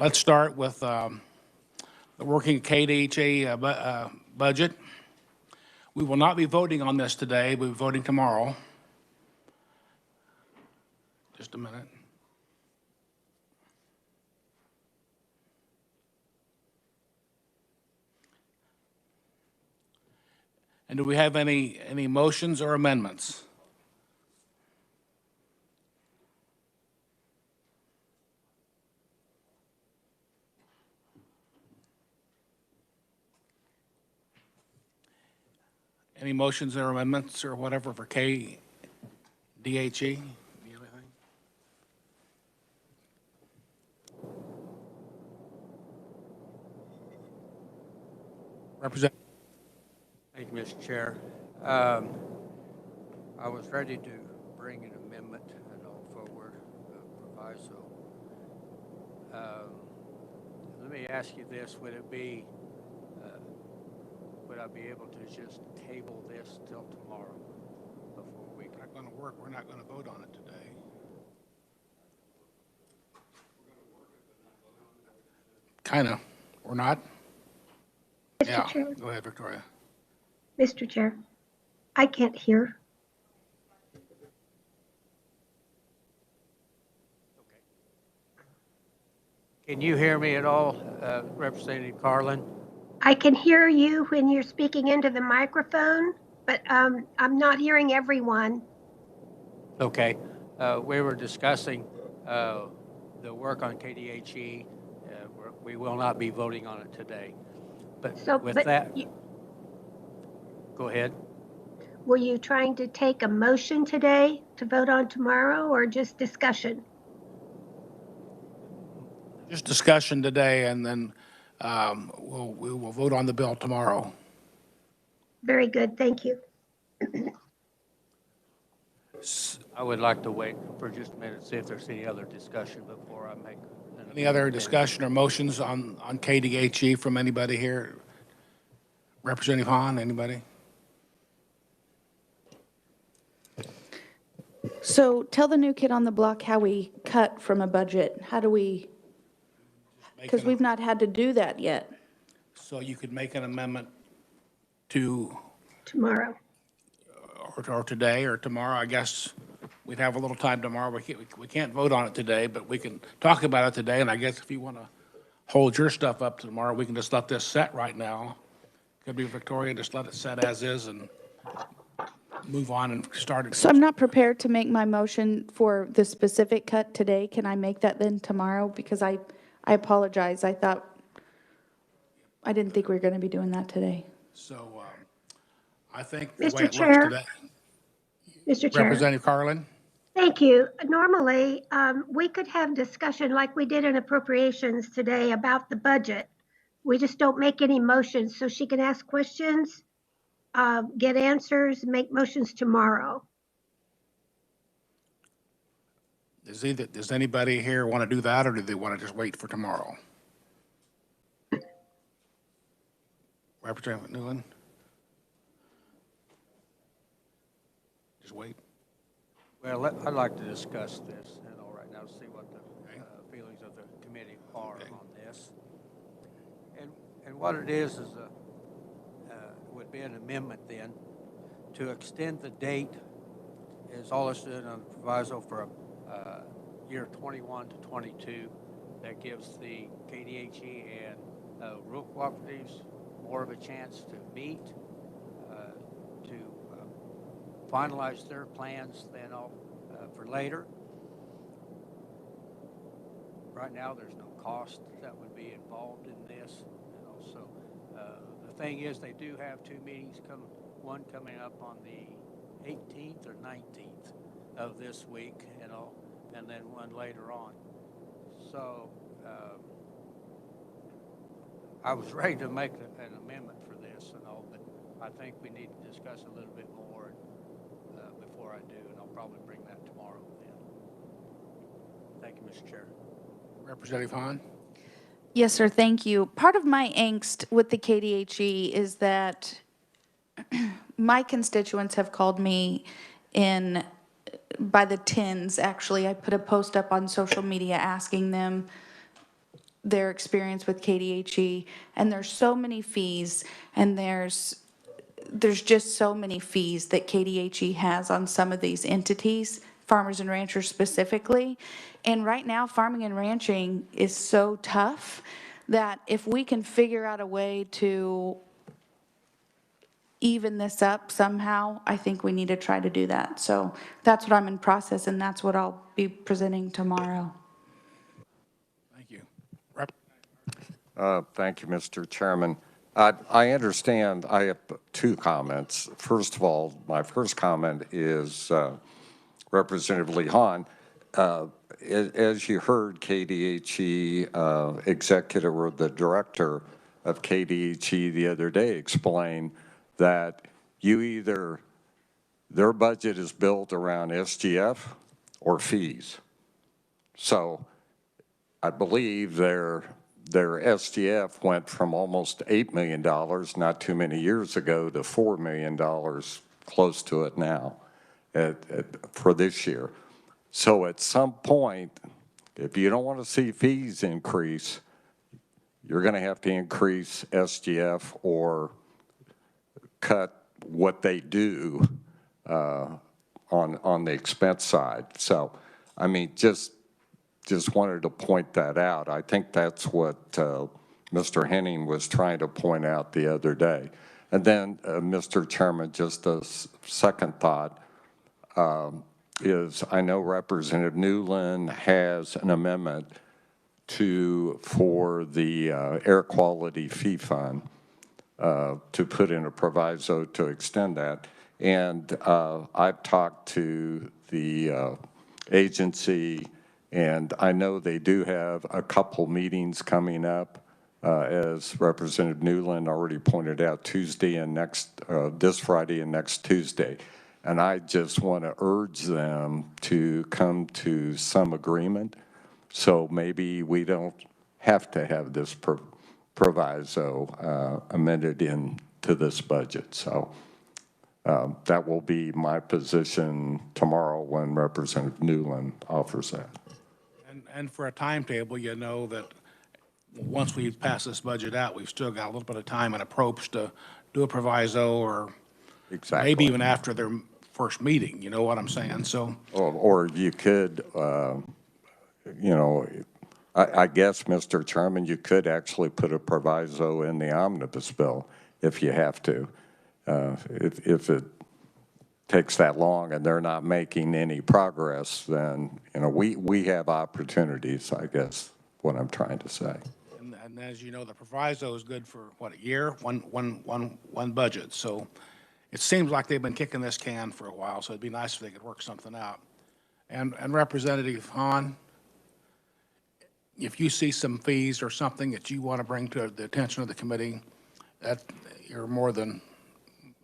let's start with the working KDHA budget. We will not be voting on this today. We'll be voting tomorrow. Just a minute. And do we have any motions or amendments? Any motions or amendments or whatever for KDHE? Representative. Thank you, Mr. Chair. I was ready to bring an amendment and all forward, proviso. Let me ask you this: would it be, would I be able to just table this till tomorrow before we? It's not going to work. We're not going to vote on it today. Kind of. We're not. Mr. Chair. Go ahead, Victoria. Mr. Chair, I can't hear. Okay. Can you hear me at all, Representative Carlin? I can hear you when you're speaking into the microphone, but I'm not hearing everyone. Okay. We were discussing the work on KDHE. We will not be voting on it today. But go ahead. Were you trying to take a motion today to vote on tomorrow, or just discussion? Just discussion today, and then we will vote on the bill tomorrow. Very good, thank you. I would like to wait for just a minute, see if there's any other discussion before I make. Any other discussion or motions on KDHE from anybody here? Representative Hahn, anybody? So tell the new kid on the block how we cut from a budget. How do we, because we've not had to do that yet. So you could make an amendment to Tomorrow. or today or tomorrow. I guess we'd have a little time tomorrow. We can't vote on it today, but we can talk about it today. And I guess if you want to hold your stuff up to tomorrow, we can just let this set right now. Could be Victoria, just let it set as is and move on and start it. So I'm not prepared to make my motion for the specific cut today. Can I make that then tomorrow? Because I apologize. I didn't think we were going to be doing that today. So I think the way Mr. it Chair. looks today. Mr. Chair. Representative Carlin? Thank you. Normally, we could have discussion like we did in appropriations today about the budget. We just don't make any motions, so she can ask questions, get answers, make motions tomorrow. Does anybody here want to do that, or do they want to just wait for tomorrow? Representative Newland? Just wait. Well, I'd like to discuss this right now, see what the feelings of the committee are on this. And what it is would be an amendment then to extend the date, is all listed on the proviso for year 21 to 22. That gives the KDHE and rural cooperatives more of a chance to meet, to finalize their plans then for later. Right now, there's no cost that would be involved in this. And also, the thing is, they do have two meetings, one coming up on the 18th or 19th of this week, and then one later on. So I was ready to make an amendment for this and all, but I think we need to discuss a little bit more before I do, and I'll probably bring that tomorrow then. Thank you, Mr. Chair. Representative Hahn? Yes, sir. Thank you. Part of my angst with the KDHE is that my constituents have called me by the tens. Actually, I put a post up on social media asking them their experience with KDHE, and there's so many fees, and there's just so many fees that KDHE has on some of these entities, farmers and ranchers specifically. And right now, farming and ranching is so tough that if we can figure out a way to even this up somehow, I think we need to try to do that. So that's what I'm in process, and that's what I'll be presenting tomorrow. Thank you. Rep- Thank you, Mr. Chairman. I understand. I have two comments. First of all, my first comment is Representative Lee Hahn. As you heard, KDHE executive or the director of KDHE the other day explain that their budget is built around SGF or fees. So I believe their SGF went from almost $8 million not too many years ago to $4 million, close to it now for this year. So at some point, if you don't want to see fees increase, you're going to have to increase SGF or cut what they do on the expense side. So, I mean, just wanted to point that out. I think that's what Mr. Henning was trying to point out the other day. And then, Mr. Chairman, just a second thought is I know Representative Newland has an amendment for the air quality fee fund to put in a proviso to extend that. And I've talked to the agency, and I know they do have a couple meetings coming up, as Representative Newland already pointed out, Tuesday and this Friday and next Tuesday. And I just want to urge them to come to some agreement, so maybe we don't have to have this proviso amended into this budget. So that will be my position tomorrow when Representative Newland offers that. And for a timetable, you know that once we pass this budget out, we've still got a little bit of time and approach to do a proviso, or Exactly. maybe even after their first meeting, you know what I'm saying? So, Or you could, you know, I guess, Mr. Chairman, you could actually put a proviso in the omnibus bill if you have to. If it takes that long and they're not making any progress, then, you know, we have opportunities, I guess, what I'm trying to say. and as you know, the proviso is good for, what, a year? One budget. So it seems like they've been kicking this can for a while, so it'd be nice if they could work something out. And Representative Hahn, if you see some fees or something that you want to bring to the attention of the committee, that you're more than,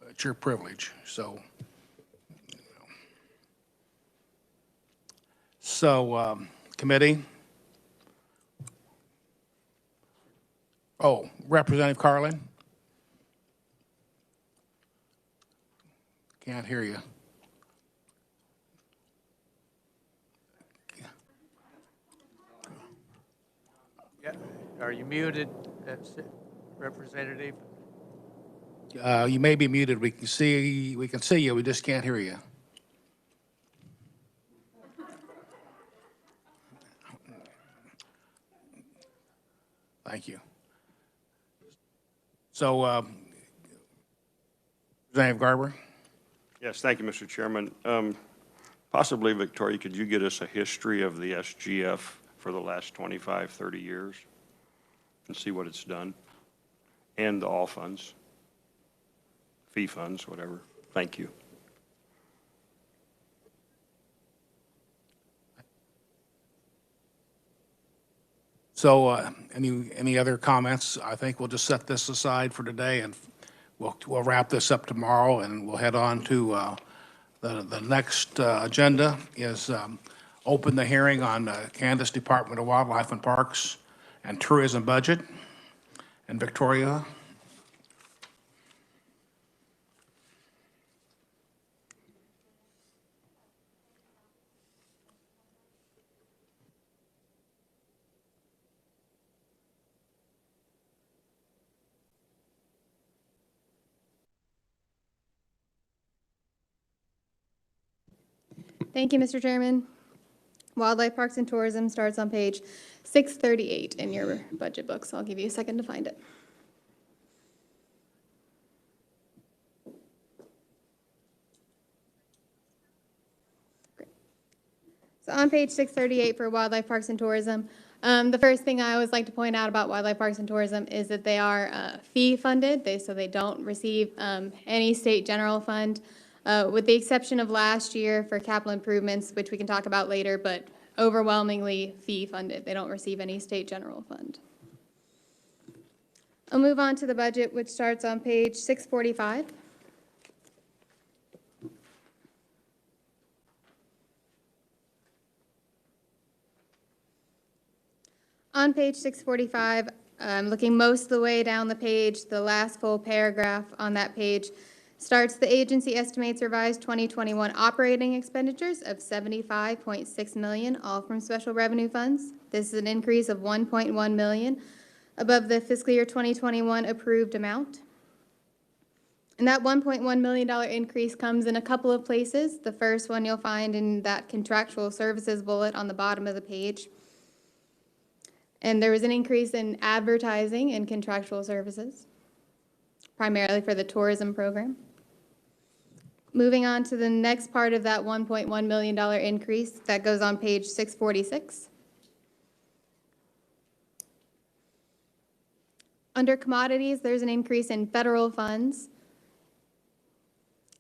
it's your privilege. So, committee. Oh, Representative Carlin? Can't hear you. Yeah, are you muted, Representative? You may be muted. We can see you. We just can't hear you. Thank you. So, Representative Garber? Yes, thank you, Mr. Chairman. Possibly, Victoria, could you get us a history of the SGF for the last 25, 30 years and see what it's done? And the all funds, fee funds, whatever. Thank you. So, any other comments? I think we'll just set this aside for today, and we'll wrap this up tomorrow, and we'll head on to the next agenda is open the hearing on Kansas Department of Wildlife and Parks and Tourism budget. And Victoria? Thank you, Mr. Chairman. Wildlife Parks and Tourism starts on page 638 in your budget book, so I'll give you a second to find it. Great. So on page 638 for Wildlife Parks and Tourism, the first thing I always like to point out about Wildlife Parks and Tourism is that they are fee funded, so they don't receive any state general fund, with the exception of last year for capital improvements, which we can talk about later, but overwhelmingly fee funded. They don't receive any state general fund. I'll move on to the budget, which starts on page 645. On page 645, looking most of the way down the page, the last full paragraph on that page starts, the agency estimates revised 2021 operating expenditures of $75.6 million, all from special revenue funds. This is an increase of $1.1 million above the fiscal year 2021 approved amount. And that $1.1 million increase comes in a couple of places. The first one you'll find in that contractual services bullet on the bottom of the page. And there was an increase in advertising and contractual services, primarily for the tourism program. Moving on to the next part of that $1.1 million increase, that goes on page 646. Under commodities, there's an increase in federal funds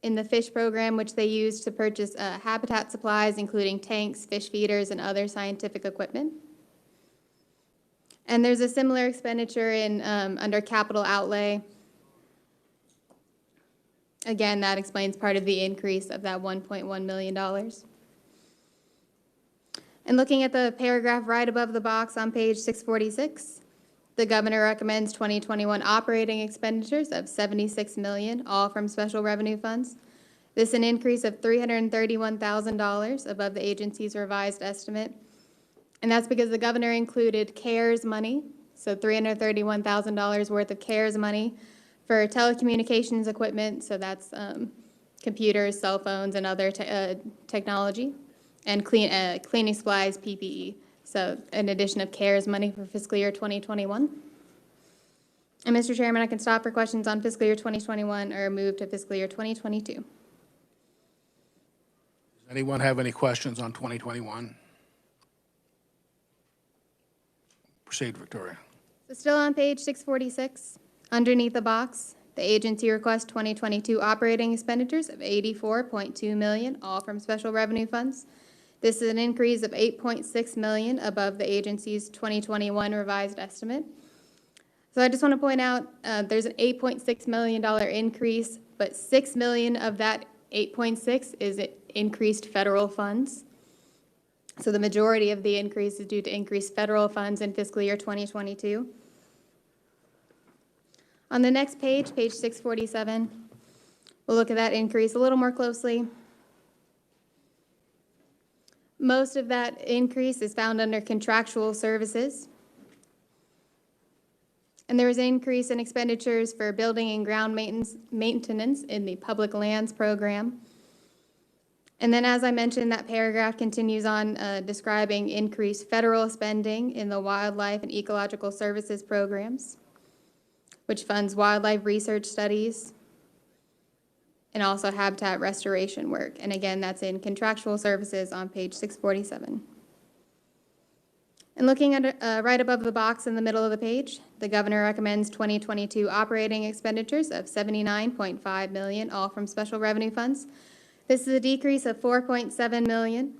in the fish program, which they use to purchase habitat supplies, including tanks, fish feeders, and other scientific equipment. And there's a similar expenditure in under capital outlay. Again, that explains part of the increase of that $1.1 million. And looking at the paragraph right above the box on page 646, the governor recommends 2021 operating expenditures of $76 million, all from special revenue funds. This is an increase of $331,000 above the agency's revised estimate. And that's because the governor included CARES money, so $331,000 worth of CARES money for telecommunications equipment, so that's computers, cell phones, and other technology, and cleaning supplies, PPE. So an addition of CARES money for fiscal year 2021. And Mr. Chairman, I can stop for questions on fiscal year 2021 or move to fiscal year 2022. Does anyone have any questions on 2021? Proceed, Victoria. So still on page 646, underneath the box, the agency requests 2022 operating expenditures of $84.2 million, all from special revenue funds. This is an increase of $8.6 million above the agency's 2021 revised estimate. So I just want to point out there's an $8.6 million increase, but $6 million of that 8.6 is increased federal funds. So the majority of the increase is due to increased federal funds in fiscal year 2022. On the next page, page 647, we'll look at that increase a little more closely. Most of that increase is found under contractual services. And there was an increase in expenditures for building and ground maintenance in the public lands program. And then, as I mentioned, that paragraph continues on describing increased federal spending in the wildlife and ecological services programs, which funds wildlife research studies and also habitat restoration work. And again, that's in contractual services on page 647. And looking at right above the box in the middle of the page, the governor recommends 2022 operating expenditures of $79.5 million, all from special revenue funds. This is a decrease of $4.7 million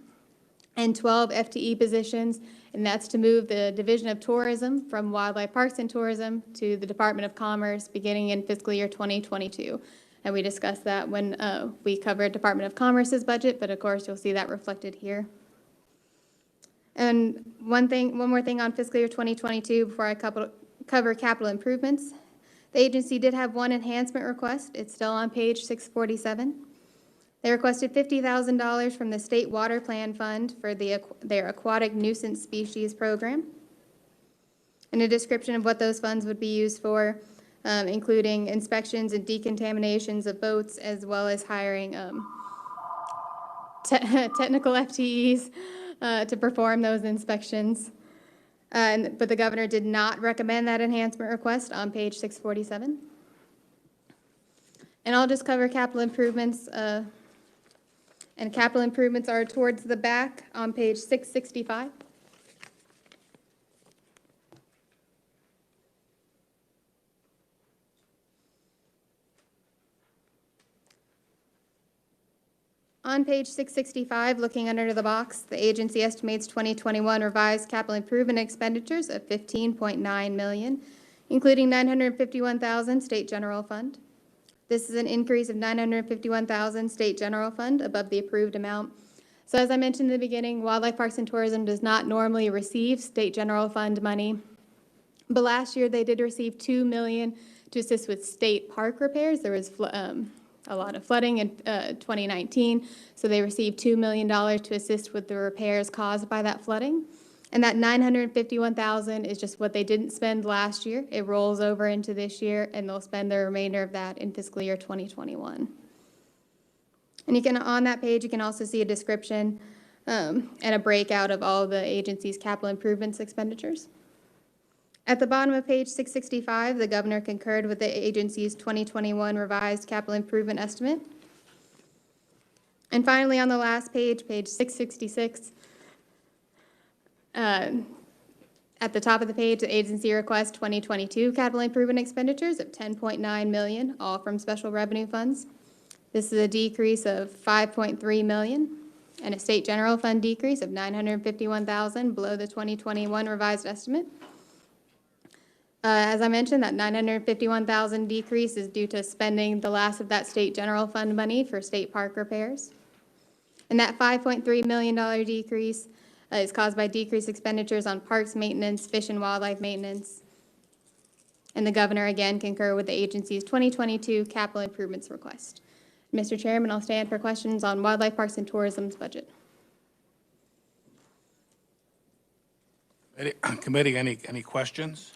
and 12 FTE positions, and that's to move the Division of Tourism from Wildlife Parks and Tourism to the Department of Commerce beginning in fiscal year 2022. And we discussed that when we covered Department of Commerce's budget, but of course you'll see that reflected here. And one more thing on fiscal year 2022 before I cover capital improvements. The agency did have one enhancement request. It's still on page 647. They requested $50,000 from the State Water Plan Fund for their aquatic nuisance species program. And a description of what those funds would be used for, including inspections and decontaminations of boats, as well as hiring technical FTEs to perform those inspections. But the governor did not recommend that enhancement request on page 647. And I'll just cover capital improvements. And capital improvements are towards the back on page 665. On page 665, looking under the box, the agency estimates 2021 revised capital improvement expenditures of $15.9 million, including $951,000 state general fund. This is an increase of $951,000 state general fund above the approved amount. So as I mentioned in the beginning, Wildlife Parks and Tourism does not normally receive state general fund money. But last year, they did receive $2 million to assist with state park repairs. There was a lot of flooding in 2019, so they received $2 million to assist with the repairs caused by that flooding. And that $951,000 is just what they didn't spend last year. It rolls over into this year, and they'll spend the remainder of that in fiscal year 2021. And you can, on that page, you can also see a description and a breakout of all the agency's capital improvements expenditures. At the bottom of page 665, the governor concurred with the agency's 2021 revised capital improvement estimate. And finally, on the last page, page 666, at the top of the page, the agency requests 2022 capital improvement expenditures of $10.9 million, all from special revenue funds. This is a decrease of $5.3 million and a state general fund decrease of $951,000 below the 2021 revised estimate. As I mentioned, that $951,000 decrease is due to spending the last of that state general fund money for state park repairs. And that $5.3 million decrease is caused by decreased expenditures on parks maintenance, fish and wildlife maintenance. And the governor again concurred with the agency's 2022 capital improvements request. Mr. Chairman, I'll stand for questions on Wildlife Parks and Tourism's budget. Committee, any questions?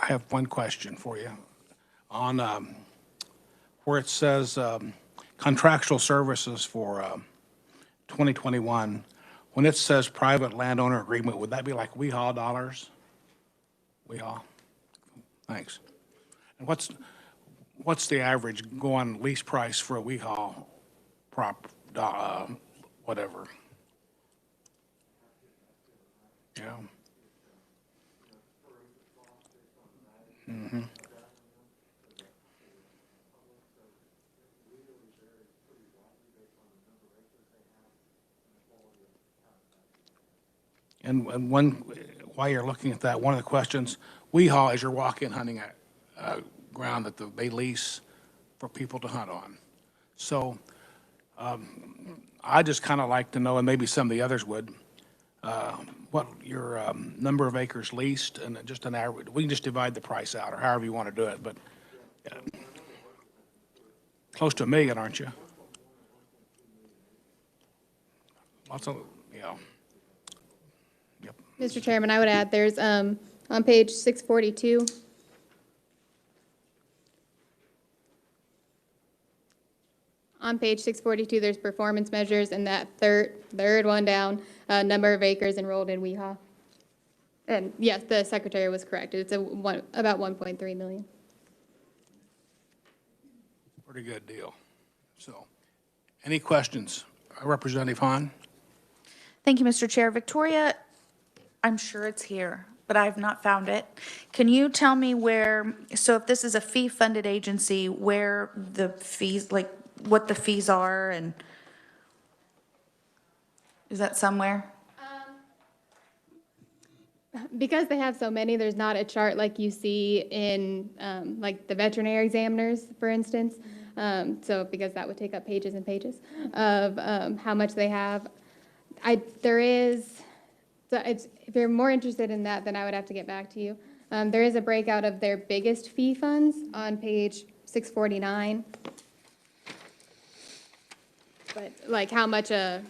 I have one question for you. On where it says contractual services for 2021, when it says private landowner agreement, would that be like WEHA dollars? WEHA? Thanks. And what's the average going lease price for a WEHA whatever? Yeah. Mm-hmm. And while you're looking at that, one of the questions, WEHA is your walk-in hunting ground that they lease for people to hunt on. So I just kind of like to know, and maybe some of the others would, what your number of acres leased and just an average. We can just divide the price out or however you want to do it, but close to $1 million, aren't you? Lots of, yeah. Yep. Mr. Chairman, I would add there's on page 642. On page 642, there's performance measures, and that third one down, number of acres enrolled in WEHA. And yes, the secretary was correct. It's about 1.3 million. Pretty good deal. So, any questions? Representative Hahn? Thank you, Mr. Chair. Victoria, I'm sure it's here, but I've not found it. Can you tell me where, so if this is a fee-funded agency, where the fees, like what the fees are, and is that somewhere? Because they have so many, there's not a chart like you see in like the veterinary examiners, for instance. So because that would take up pages and pages of how much they have. There is, so if you're more interested in that, then I would have to get back to you. There is a breakout of their biggest fee funds on page 649. But like how much a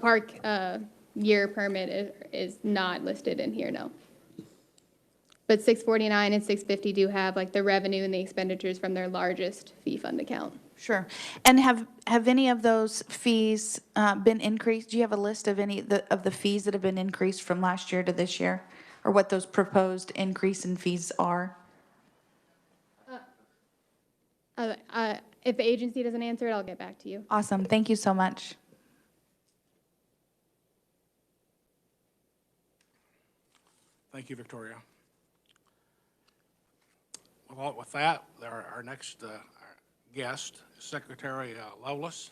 park year permit is not listed in here, no. But 649 and 650 do have like the revenue and the expenditures from their largest fee fund account. Sure. And have any of those fees been increased? Do you have a list of any of the fees that have been increased from last year to this year? Or what those proposed increase in fees are? If the agency doesn't answer it, I'll get back to you. Awesome. Thank you so much. Thank you, Victoria. Well, with that, our next guest is Secretary Loveless.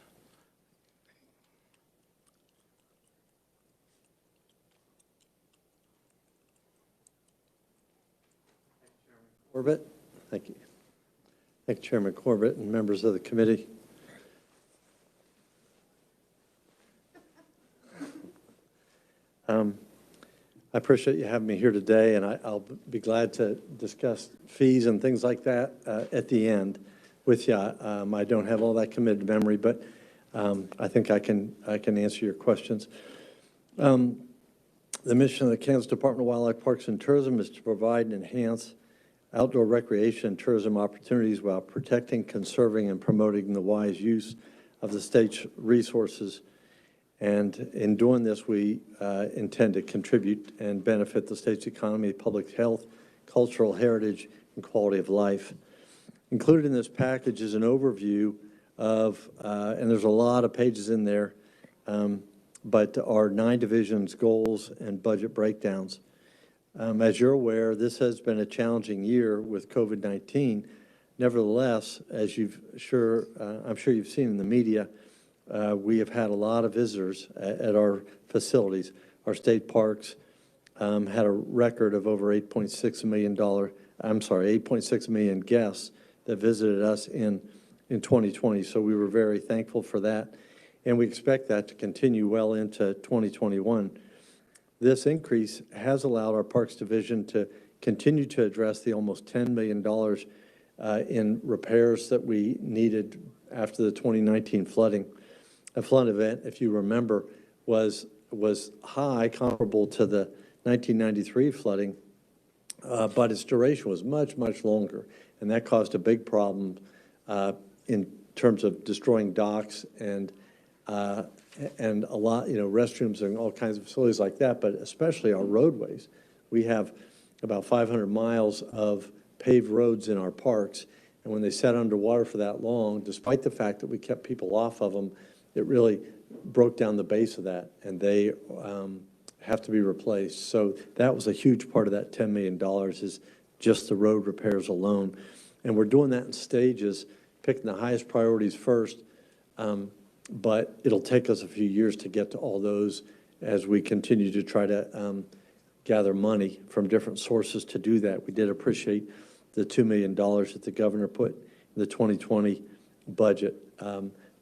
Corbett, thank you. Thank you, Chairman Corbett and members of the committee. I appreciate you having me here today, and I'll be glad to discuss fees and things like that at the end with you. I don't have all that committed memory, but I think I can answer your questions. The mission of the Kansas Department of Wildlife, Parks, and Tourism is to provide and enhance outdoor recreation and tourism opportunities while protecting, conserving, and promoting the wise use of the state's resources. And in doing this, we intend to contribute and benefit the state's economy, public health, cultural heritage, and quality of life. Included in this package is an overview of, and there's a lot of pages in there, but our 9 divisions, goals, and budget breakdowns. As you're aware, this has been a challenging year with COVID-19. Nevertheless, as I'm sure you've seen in the media, we have had a lot of visitors at our facilities. Our state parks had a record of over $8.6 million guests that visited us in 2020. So we were very thankful for that. And we expect that to continue well into 2021. This increase has allowed our Parks Division to continue to address the almost $10 million in repairs that we needed after the 2019 flooding. A flood event, if you remember, was high, comparable to the 1993 flooding, but its duration was much, much longer, and that caused a big problem in terms of destroying docks and a lot, restrooms and all kinds of facilities like that, but especially our roadways. We have about 500 miles of paved roads in our parks, and when they sat underwater for that long, despite the fact that we kept people off of them, it really broke down the base of that, and they have to be replaced. So that was a huge part of that $10 million is just the road repairs alone. And we're doing that in stages, picking the highest priorities first, but it'll take us a few years to get to all those as we continue to try to gather money from different sources to do that. We did appreciate the $2 million that the governor put in the 2020 budget,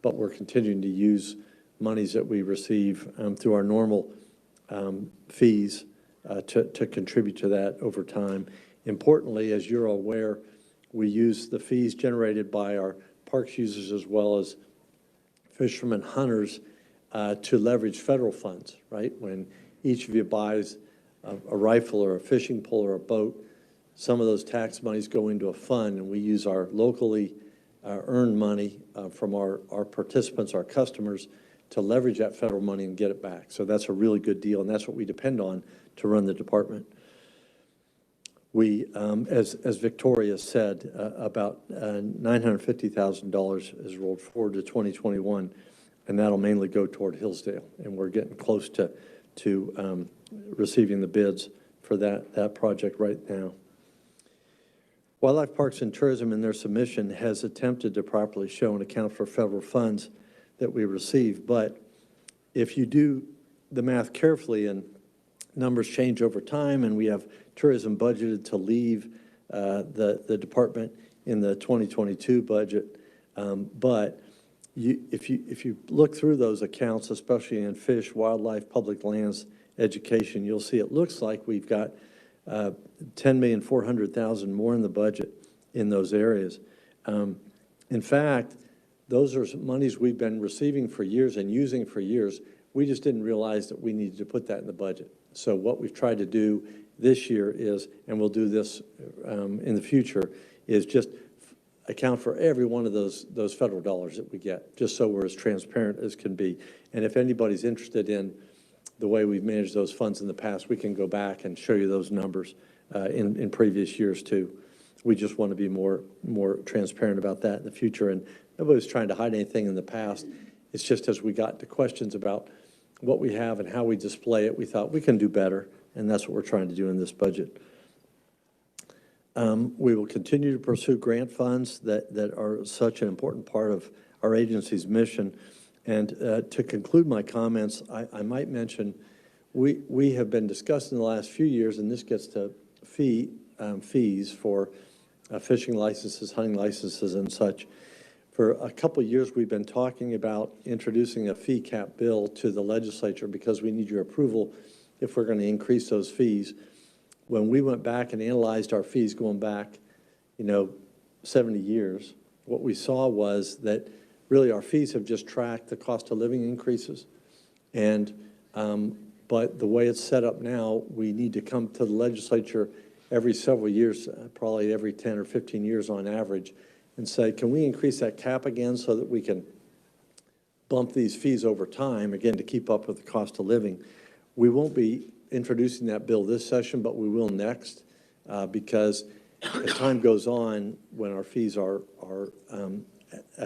but we're continuing to use monies that we receive through our normal fees to contribute to that over time. Importantly, as you're aware, we use the fees generated by our parks users as well as fishermen, hunters, to leverage federal funds, right? When each of you buys a rifle or a fishing pole or a boat, some of those tax monies go into a fund, and we use our locally earned money from our participants, our customers, to leverage that federal money and get it back. So that's a really good deal, and that's what we depend on to run the department. We, as Victoria said, about $950,000 is rolled forward to 2021, and that'll mainly go toward Hillsdale, and we're getting close to receiving the bids for that project right now. Wildlife Parks and Tourism in their submission has attempted to properly show and account for federal funds that we receive, but if you do the math carefully, and numbers change over time, and we have tourism budgeted to leave the department in the 2022 budget, but if you look through those accounts, especially in fish, wildlife, public lands, education, you'll see it looks like we've got $10,400,000 more in the budget in those areas. In fact, those are monies we've been receiving for years and using for years. We just didn't realize that we needed to put that in the budget. So what we've tried to do this year is, and we'll do this in the future, is just account for every one of those federal dollars that we get, just so we're as transparent as can be. And if anybody's interested in the way we've managed those funds in the past, we can go back and show you those numbers in previous years too. We just want to be more transparent about that in the future. And nobody's trying to hide anything in the past. It's just as we got to questions about what we have and how we display it, we thought we can do better, and that's what we're trying to do in this budget. We will continue to pursue grant funds that are such an important part of our agency's mission. And to conclude my comments, I might mention we have been discussing the last few years, and this gets to fees for fishing licenses, hunting licenses, and such. For a couple of years, we've been talking about introducing a fee cap bill to the legislature because we need your approval if we're going to increase those fees. When we went back and analyzed our fees going back, 70 years, what we saw was that really our fees have just tracked the cost of living increases. And, but the way it's set up now, we need to come to the legislature every several years, probably every 10 or 15 years on average, and say, can we increase that cap again so that we can bump these fees over time, again, to keep up with the cost of living. We won't be introducing that bill this session, but we will next, because as time goes on, when our fees are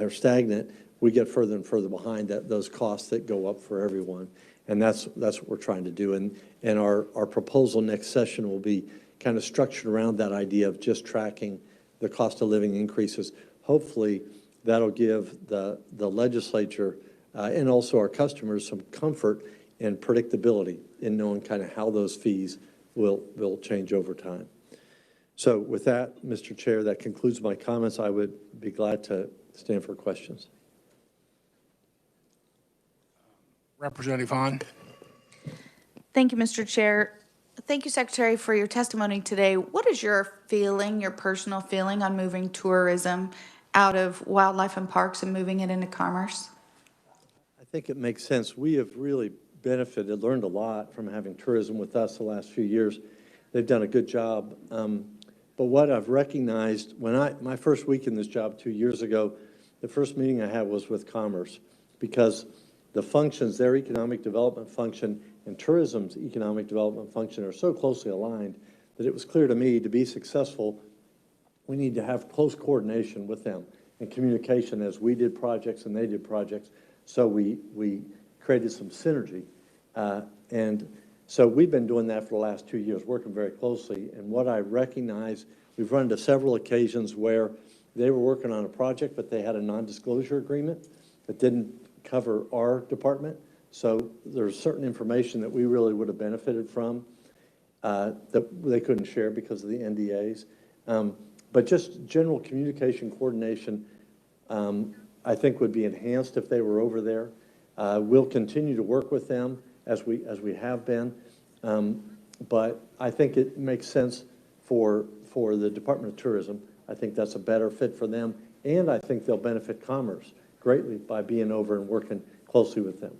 stagnant, we get further and further behind those costs that go up for everyone. And that's what we're trying to do. And our proposal next session will be kind of structured around that idea of just tracking the cost of living increases. Hopefully, that'll give the legislature and also our customers some comfort and predictability in knowing kind of how those fees will change over time. So with that, Mr. Chair, that concludes my comments. I would be glad to stand for questions. Representative Hahn? Thank you, Mr. Chair. Thank you, Secretary, for your testimony today. What is your feeling, your personal feeling on moving tourism out of wildlife and parks and moving it into commerce? I think it makes sense. We have really benefited, learned a lot from having tourism with us the last few years. They've done a good job. But what I've recognized, my first week in this job 2 years ago, the first meeting I had was with Commerce, because the functions, their economic development function and tourism's economic development function are so closely aligned that it was clear to me to be successful, we need to have close coordination with them and communication as we did projects and they did projects. So we created some synergy. And so we've been doing that for the last 2 years, working very closely. And what I recognize, we've run into several occasions where they were working on a project, but they had a non-disclosure agreement that didn't cover our department. So there's certain information that we really would have benefited from that they couldn't share because of the NDAs. But just general communication coordination, I think would be enhanced if they were over there. We'll continue to work with them as we have been. But I think it makes sense for the Department of Tourism. I think that's a better fit for them. And I think they'll benefit commerce greatly by being over and working closely with them.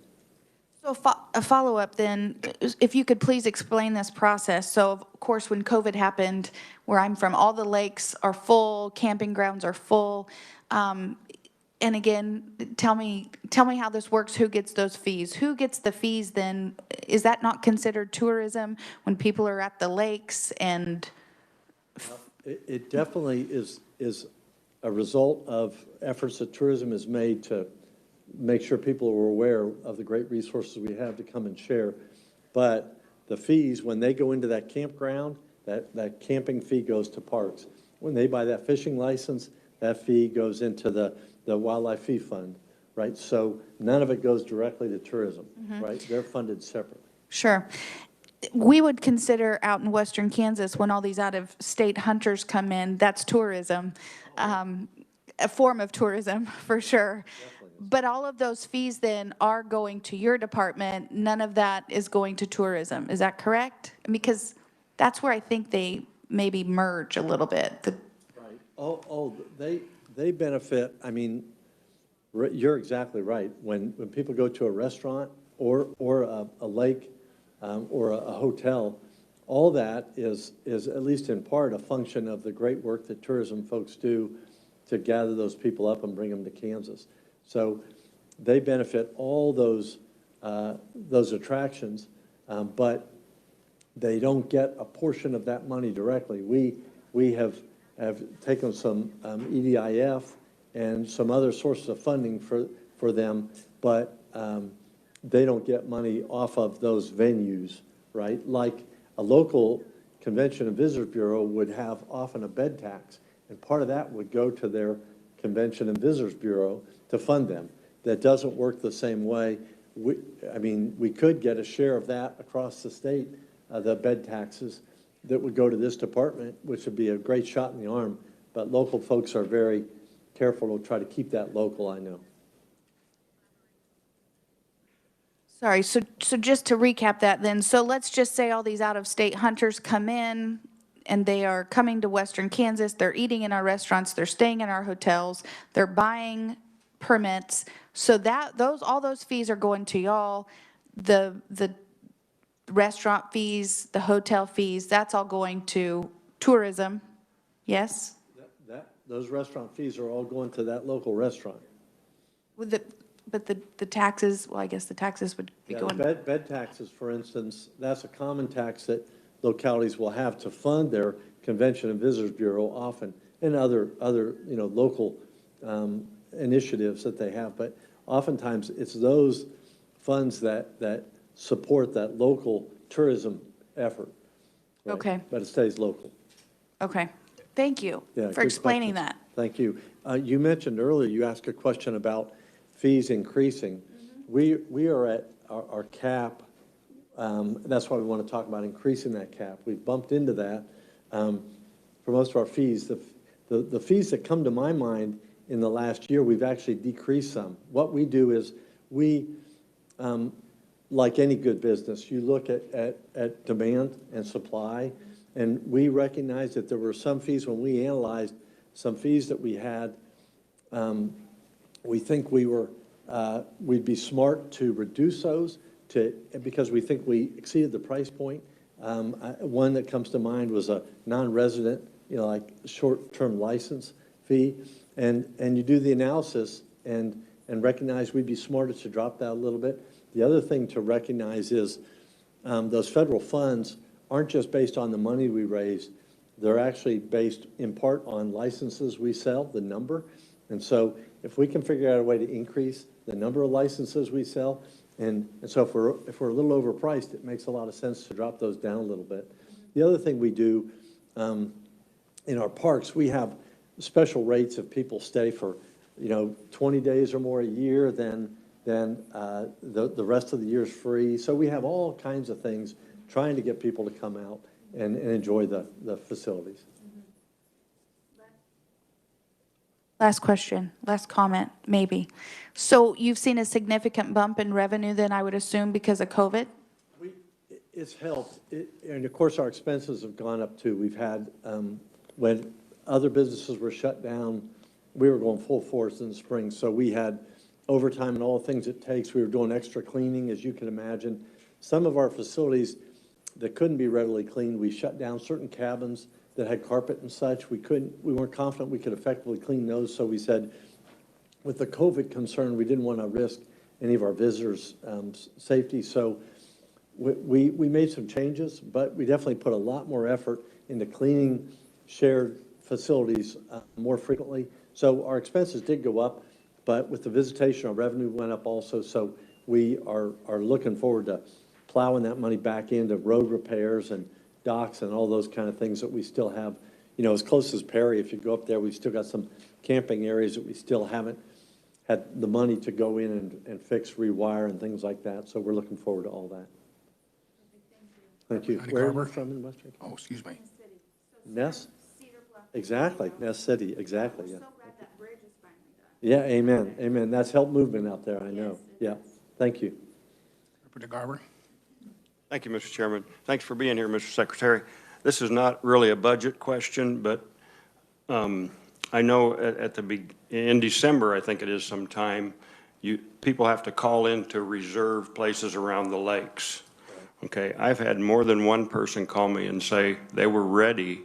So a follow-up then, if you could please explain this process. So of course, when COVID happened, where I'm from, all the lakes are full, camping grounds are full. And again, tell me how this works. Who gets those fees? Who gets the fees then? Is that not considered tourism when people are at the lakes and? It definitely is a result of efforts that tourism has made to make sure people are aware of the great resources we have to come and share. But the fees, when they go into that campground, that camping fee goes to parks. When they buy that fishing license, that fee goes into the wildlife fee fund, right? So none of it goes directly to tourism, right? They're funded separately. Sure. We would consider out in western Kansas, when all these out-of-state hunters come in, that's tourism, a form of tourism for sure. But all of those fees then are going to your department. None of that is going to tourism. Is that correct? Because that's where I think they maybe merge a little bit. Right. They benefit. I mean, you're exactly right. When people go to a restaurant or a lake or a hotel, all that is at least in part a function of the great work that tourism folks do to gather those people up and bring them to Kansas. So they benefit all those attractions, but they don't get a portion of that money directly. We have taken some EDIF and some other sources of funding for them, but they don't get money off of those venues, right? Like a local Convention and Visitors Bureau would have often a bed tax, and part of that would go to their Convention and Visitors Bureau to fund them. That doesn't work the same way. I mean, we could get a share of that across the state, the bed taxes that would go to this department, which would be a great shot in the arm, but local folks are very careful to try to keep that local, I know. Sorry, so just to recap that then, so let's just say all these out-of-state hunters come in and they are coming to Western Kansas, they're eating in our restaurants, they're staying in our hotels, they're buying permits, so that, all those fees are going to y'all. The restaurant fees, the hotel fees, that's all going to tourism, yes? Those restaurant fees are all going to that local restaurant. But the taxes, well, I guess the taxes would be Yeah, going. bed taxes, for instance, that's a common tax that localities will have to fund their Convention and Visitors Bureau often, and other local initiatives that they have. But oftentimes, it's those funds that support that local tourism effort. Right? Okay. But it stays local. Okay, thank you Yeah, for good explaining question. that. Thank you. You mentioned earlier, you asked a question about fees increasing. We are at our cap. That's why we want to talk about increasing that cap. We've bumped into that for most of our fees. The fees that come to my mind in the last year, we've actually decreased some. What we do is we, like any good business, you look at demand and supply, and we recognize that there were some fees when we analyzed some fees that we had. We think we'd be smart to reduce those because we think we exceeded the price point. One that comes to mind was a non-resident, like short-term license fee. And you do the analysis and recognize we'd be smarter to drop that a little bit. The other thing to recognize is those federal funds aren't just based on the money we raise. They're actually based in part on licenses we sell, the number. And so if we can figure out a way to increase the number of licenses we sell, and so if we're a little overpriced, it makes a lot of sense to drop those down a little bit. The other thing we do in our parks, we have special rates if people stay for 20 days or more a year, then the rest of the year is free. So we have all kinds of things trying to get people to come out and enjoy the facilities. Last question, last comment, maybe. So you've seen a significant bump in revenue then, I would assume, because of COVID? It's helped, and of course our expenses have gone up too. We've had, when other businesses were shut down, we were going full force in the spring, so we had overtime and all the things it takes. We were doing extra cleaning, as you can imagine. Some of our facilities that couldn't be readily cleaned, we shut down certain cabins that had carpet and such. We weren't confident we could effectively clean those, so we said, with the COVID concern, we didn't want to risk any of our visitors' safety. So we made some changes, but we definitely put a lot more effort into cleaning shared facilities more frequently. So our expenses did go up, but with the visitation, our revenue went up also. So we are looking forward to plowing that money back into road repairs and docks and all those kind of things that we still have. As close as Perry, if you go up there, we've still got some camping areas that we still haven't had the money to go in and fix, rewire, and things like that. So we're looking forward to all that. Thank you. County Where are you Carver? from in Western? Oh, excuse me. Ness? Exactly, Ness City, exactly, yeah. So glad that bridge is finally done. Yeah, amen, amen. That's helped movement out there, I know. Yeah, thank you. Representative Garber? Thank you, Mr. Chairman. Thanks for being here, Mr. Secretary. This is not really a budget question, but I know in December, I think it is sometime, people have to call in to reserve places around the lakes. Okay, I've had more than one person call me and say they were ready,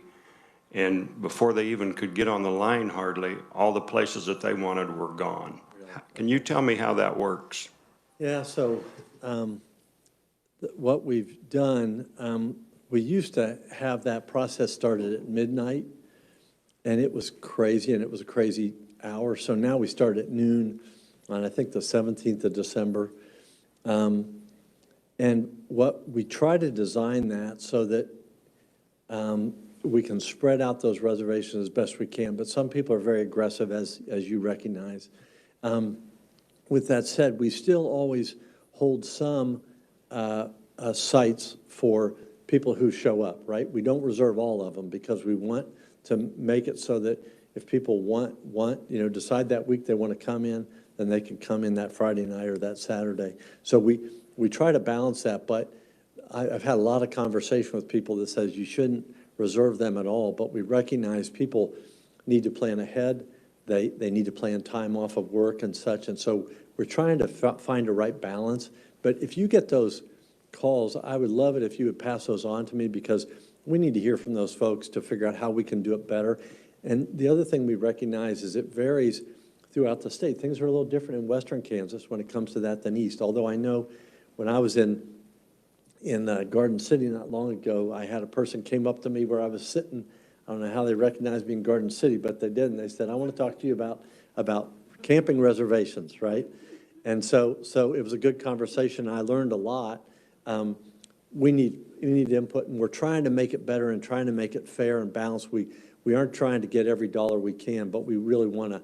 and before they even could get on the line hardly, all the places that they wanted were gone. Can you tell me how that works? Yeah, so what we've done, we used to have that process started at midnight, and it was crazy, and it was a crazy hour. So now we start at noon on, I think, the 17th of December. And what we try to design that so that we can spread out those reservations as best we can, but some people are very aggressive, as you recognize. With that said, we still always hold some sites for people who show up, right? We don't reserve all of them because we want to make it so that if people decide that week they want to come in, then they can come in that Friday night or that Saturday. So we try to balance that, but I've had a lot of conversation with people that says you shouldn't reserve them at all, but we recognize people need to plan ahead. They need to plan time off of work and such, and so we're trying to find a right balance. But if you get those calls, I would love it if you would pass those on to me, because we need to hear from those folks to figure out how we can do it better. And the other thing we recognize is it varies throughout the state. Things are a little different in western Kansas when it comes to that than east, although I know when I was in Garden City not long ago, I had a person came up to me where I was sitting. I don't know how they recognized me in Garden City, but they did, and they said, "I want to talk to you about camping reservations," right? And so it was a good conversation. I learned a lot. We need input, and we're trying to make it better and trying to make it fair and balanced. We aren't trying to get every dollar we can, but we really want to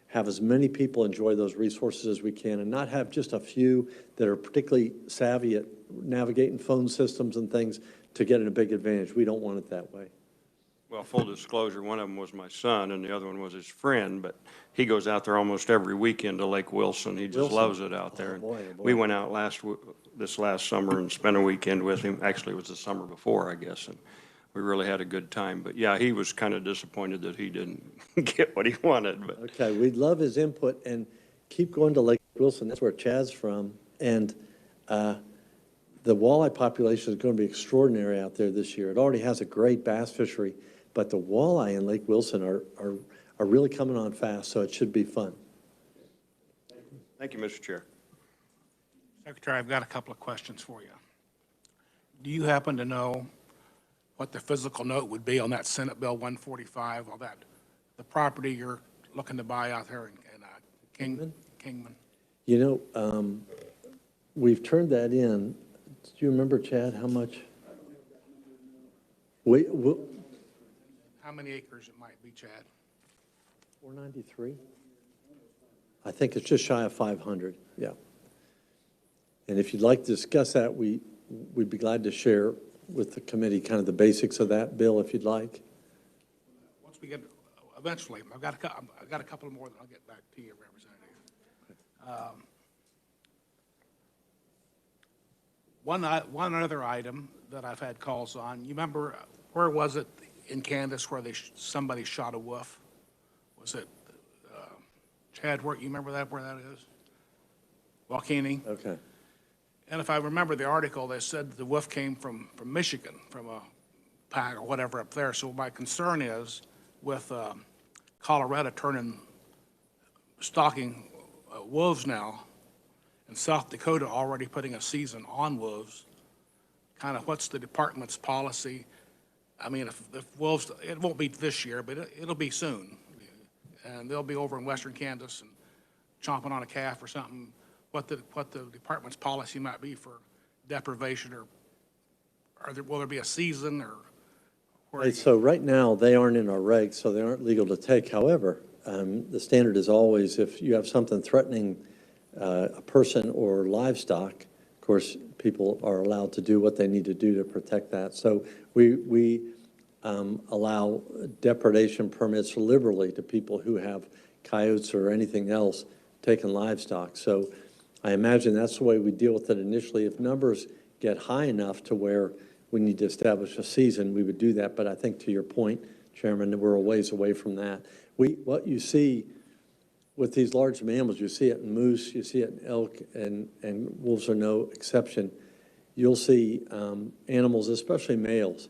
have as many people enjoy those resources as we can and not have just a few that are particularly savvy at navigating phone systems and things to get a big advantage. We don't want it that way. Well, full disclosure, one of them was my son and the other one was his friend, but he goes out there almost every weekend to Lake Wilson. He just Wilson. loves it out there. Oh, boy, oh, boy. We went out this last summer and spent a weekend with him. Actually, it was the summer before, I guess, and we really had a good time. But yeah, he was kind of disappointed that he didn't get what he wanted, but. Okay, we'd love his input, and keep going to Lake Wilson. That's where Chad's from. And the walleye population is going to be extraordinary out there this year. It already has a great bass fishery, but the walleye in Lake Wilson are really coming on fast, so it should be fun. Thank you, Mr. Chair. Secretary, I've got a couple of questions for you. Do you happen to know what the physical note would be on that Senate Bill 145, all that, the property you're looking to buy out there in Kingman? You know, we've turned that in. Do you remember, Chad, how much? How many acres it might be, Chad? 493? I think it's just shy of 500, yeah. And if you'd like to discuss that, we'd be glad to share with the committee kind of the basics of that bill, if you'd like. Once we get, eventually, I've got a couple more, then I'll get back to you, Representative. One other item that I've had calls on, you remember, where was it in Kansas where somebody shot a wolf? Was it, Chad, you remember where that is? Waukegan? Okay. And if I remember the article, they said the wolf came from Michigan, from a pack or whatever up there. So my concern is with Colorado stalking wolves now, and South Dakota already putting a season on wolves, kind of what's the department's policy? I mean, if wolves, it won't be this year, but it'll be soon. And they'll be over in western Kansas and chomping on a calf or something. What the department's policy might be for deprivation, or will there be a season, or? Right, so right now, they aren't in our regs, so they aren't legal to take. However, the standard is always if you have something threatening a person or livestock, of course, people are allowed to do what they need to do to protect that. So we allow depredation permits liberally to people who have coyotes or anything else taking livestock. So I imagine that's the way we deal with it initially. If numbers get high enough to where we need to establish a season, we would do that. But I think to your point, Chairman, we're a ways away from that. What you see with these large mammals, you see it in moose, you see it in elk, and wolves are no exception. you'll see animals, especially males,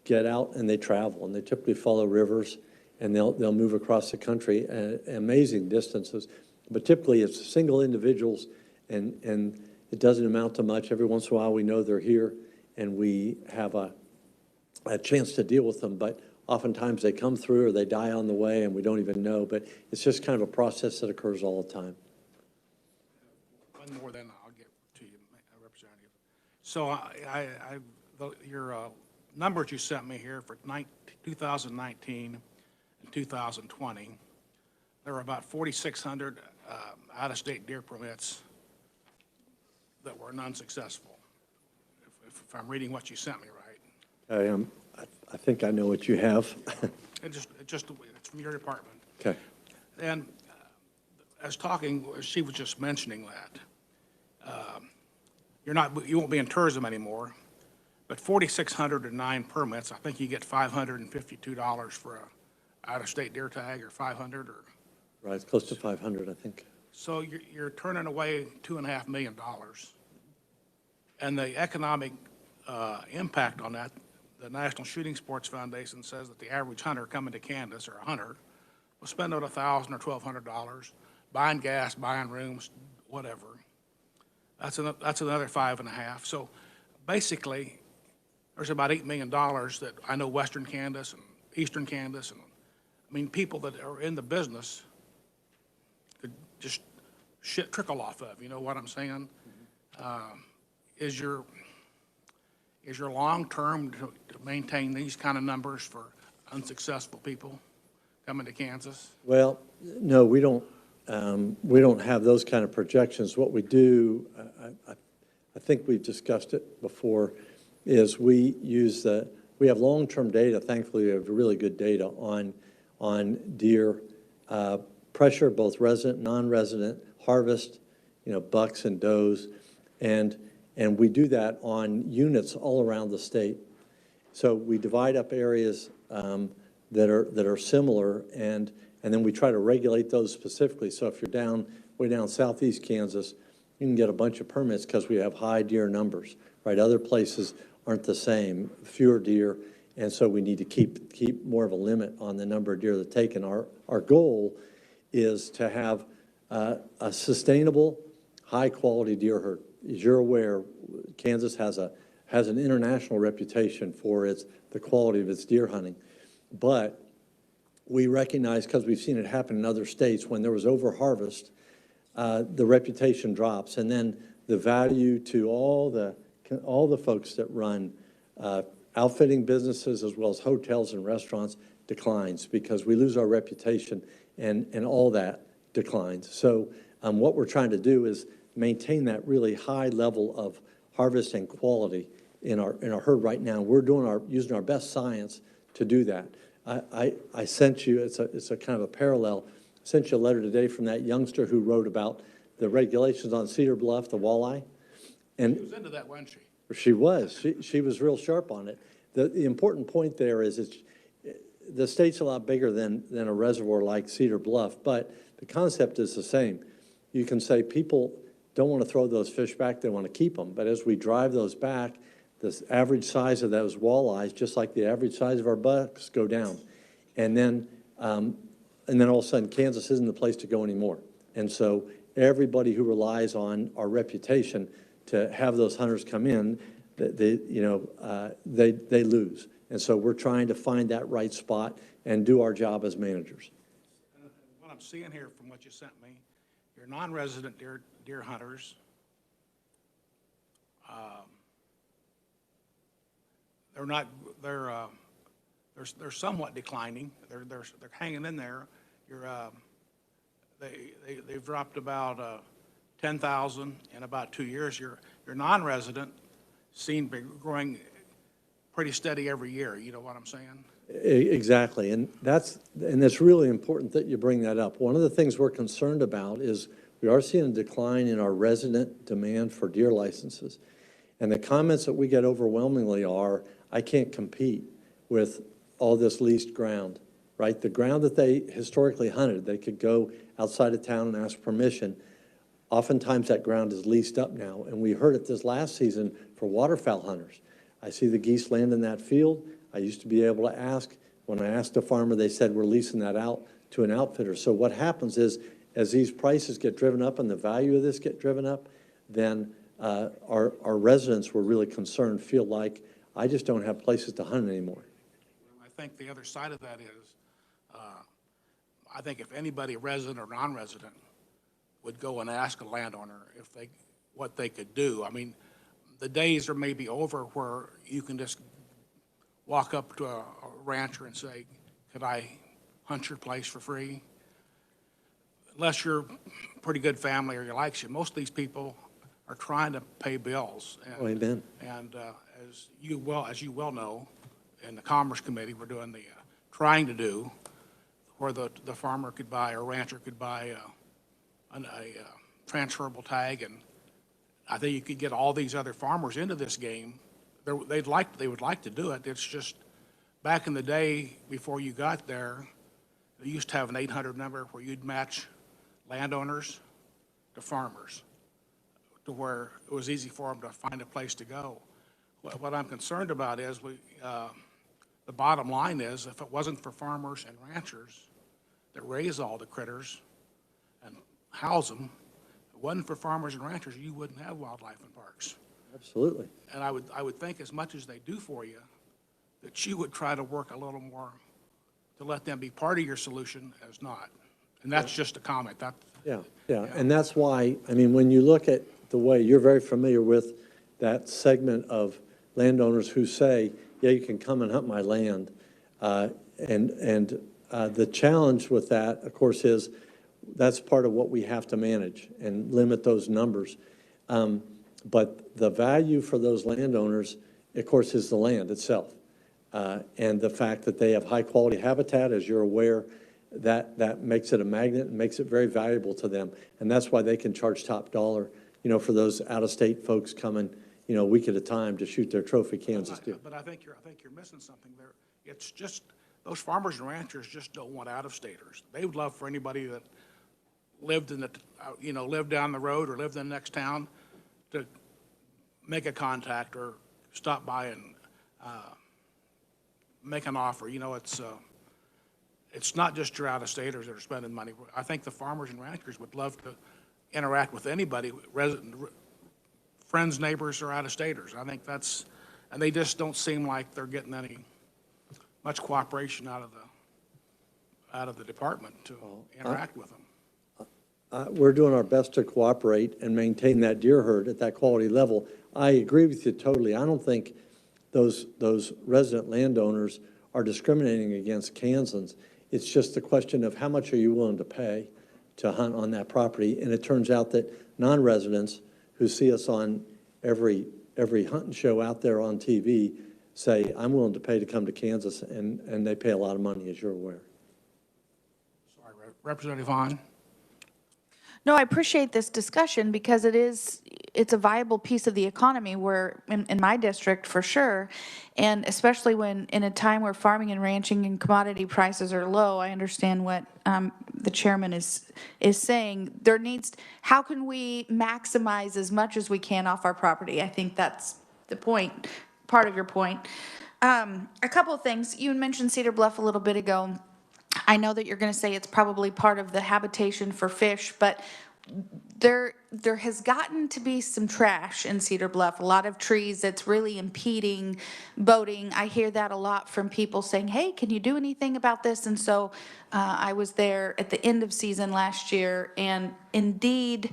get out and they travel, and they typically follow rivers, and they'll move across the country at amazing distances. But typically, it's single individuals, and it doesn't amount to much. Every once in a while, we know they're here, and we have a chance to deal with them. But oftentimes, they come through or they die on the way, and we don't even know. But it's just kind of a process that occurs all the time. One more, then I'll get to you, Representative. So your numbers you sent me here for 2019 and 2020, there were about 4,600 out-of-state deer permits that were unsuccessful, if I'm reading what you sent me right. I think I know what you have. It's from your department. Okay. And she was just mentioning that. You won't be in tourism anymore, but 4,609 permits, I think you get $552 for a out-of-state deer tag, or 500, or. Right, it's close to 500, I think. So you're turning away $2.5 million. And the economic impact on that, the National Shooting Sports Foundation says that the average hunter coming to Kansas, or a hunter, will spend about $1,000 or $1,200 buying gas, buying rooms, whatever. That's another 5.5. So basically, there's about $8 million that I know Western Kansas and Eastern Kansas, and I mean, people that are in the business could just trickle off of, you know what I'm saying? Is your long-term to maintain these kind of numbers for unsuccessful people coming to Kansas? Well, no, we don't have those kind of projections. What we do, I think we've discussed it before, is we have long-term data. Thankfully, we have really good data on deer pressure, both resident, non-resident, harvest, bucks and does, and we do that on units all around the state. So we divide up areas that are similar, and then we try to regulate those specifically. So if you're way down southeast Kansas, you can get a bunch of permits because we have high deer numbers, right? Other places aren't the same, fewer deer, and so we need to keep more of a limit on the number of deer that take. And our goal is to have a sustainable, high-quality deer herd. As you're aware, Kansas has an international reputation for the quality of its deer hunting, but we recognize, because we've seen it happen in other states, when there was overharvest, the reputation drops, and then the value to all the folks that run outfitting businesses as well as hotels and restaurants declines, because we lose our reputation, and all that declines. So what we're trying to do is maintain that really high level of harvest and quality in our herd right now. We're using our best science to do that. I sent you, it's a kind of a parallel, I sent you a letter today from that youngster who wrote about the regulations on Cedar Bluff, the walleye. And She was into that, wasn't she? she was. She was real sharp on it. The important point there is the state's a lot bigger than a reservoir like Cedar Bluff, but the concept is the same. You can say people don't want to throw those fish back, they want to keep them. But as we drive those back, the average size of those walleyes, just like the average size of our bucks, go down. And then all of a sudden, Kansas isn't the place to go anymore. And so everybody who relies on our reputation to have those hunters come in, they lose. And so we're trying to find that right spot and do our job as managers. What I'm seeing here from what you sent me, your non-resident deer hunters, they're somewhat declining. They're hanging in there. They've dropped about 10,000 in about 2 years. Your non-resident seem to be growing pretty steady every year. You know what I'm saying? Exactly, and it's really important that you bring that up. One of the things we're concerned about is we are seeing a decline in our resident demand for deer licenses. And the comments that we get overwhelmingly are, I can't compete with all this leased ground, right? The ground that they historically hunted, they could go outside of town and ask permission. Oftentimes that ground is leased up now, and we heard it this last season for waterfowl hunters. I see the geese land in that field. I used to be able to ask. When I asked a farmer, they said, we're leasing that out to an outfitter. So what happens is, as these prices get driven up and the value of this get driven up, then our residents were really concerned, feel like, I just don't have places to hunt anymore. I think the other side of that is, I think if anybody, resident or non-resident, would go and ask a landowner what they could do. I mean, the days are maybe over where you can just walk up to a rancher and say, could I hunt your place for free? Unless you're a pretty good family or you likes you, most of these people are trying to pay bills. Oh, amen. And as you well know, in the Commerce Committee, we're doing trying to do where the farmer could buy, or rancher could buy a transferable tag, and I think you could get all these other farmers into this game. They would like to do it. It's just, back in the day, before you got there, they used to have an 800 number where you'd match landowners to farmers, to where it was easy for them to find a place to go. What I'm concerned about is the bottom line is, if it wasn't for farmers and ranchers that raise all the critters and house them, if it wasn't for farmers and ranchers, you wouldn't have wildlife in parks. Absolutely. And I would think, as much as they do for you, that you would try to work a little more to let them be part of your solution as not. And that's just a comment. Yeah, and that's why, I mean, when you look at the way, you're very familiar with that segment of landowners who say, yeah, you can come and hunt my land. The challenge with that, of course, is that's part of what we have to manage and limit those numbers. But the value for those landowners, of course, is the land itself. And the fact that they have high-quality habitat, as you're aware, that makes it a magnet and makes it very valuable to them. And that's why they can charge top dollar, for those out-of-state folks coming, a week at a time to shoot their trophy Kansas deer. But I think you're missing something there. It's just, those farmers and ranchers just don't want out-of-staters. They would love for anybody that lived lived down the road or lived in the next town to make a contact or stop by and make an offer. It's not just your out-of-staters that are spending money. I think the farmers and ranchers would love to interact with anybody, friends, neighbors, or out-of-staters. I think and they just don't seem like they're getting much cooperation out of the department to interact with them. We're doing our best to cooperate and maintain that deer herd at that quality level. I agree with you totally. I don't think those resident landowners are discriminating against Kansans. It's just the question of how much are you willing to pay to hunt on that property. And it turns out that non-residents who see us on every hunting show out there on TV say, I'm willing to pay to come to Kansas, and they pay a lot of money, as you're aware. Sorry, Representative Hahn. No, I appreciate this discussion because it's a viable piece of the economy where, in my district for sure, and especially when in a time where farming and ranching and commodity prices are low, I understand what the chairman is saying. How can we maximize as much as we can off our property? I think that's the point, part of your point. A couple of things. You mentioned Cedar Bluff a little bit ago. I know that you're going to say it's probably part of the habitation for fish, but there has gotten to be some trash in Cedar Bluff, a lot of trees that's really impeding boating. I hear that a lot from people saying, hey, can you do anything about this? And so I was there at the end of season last year, and indeed,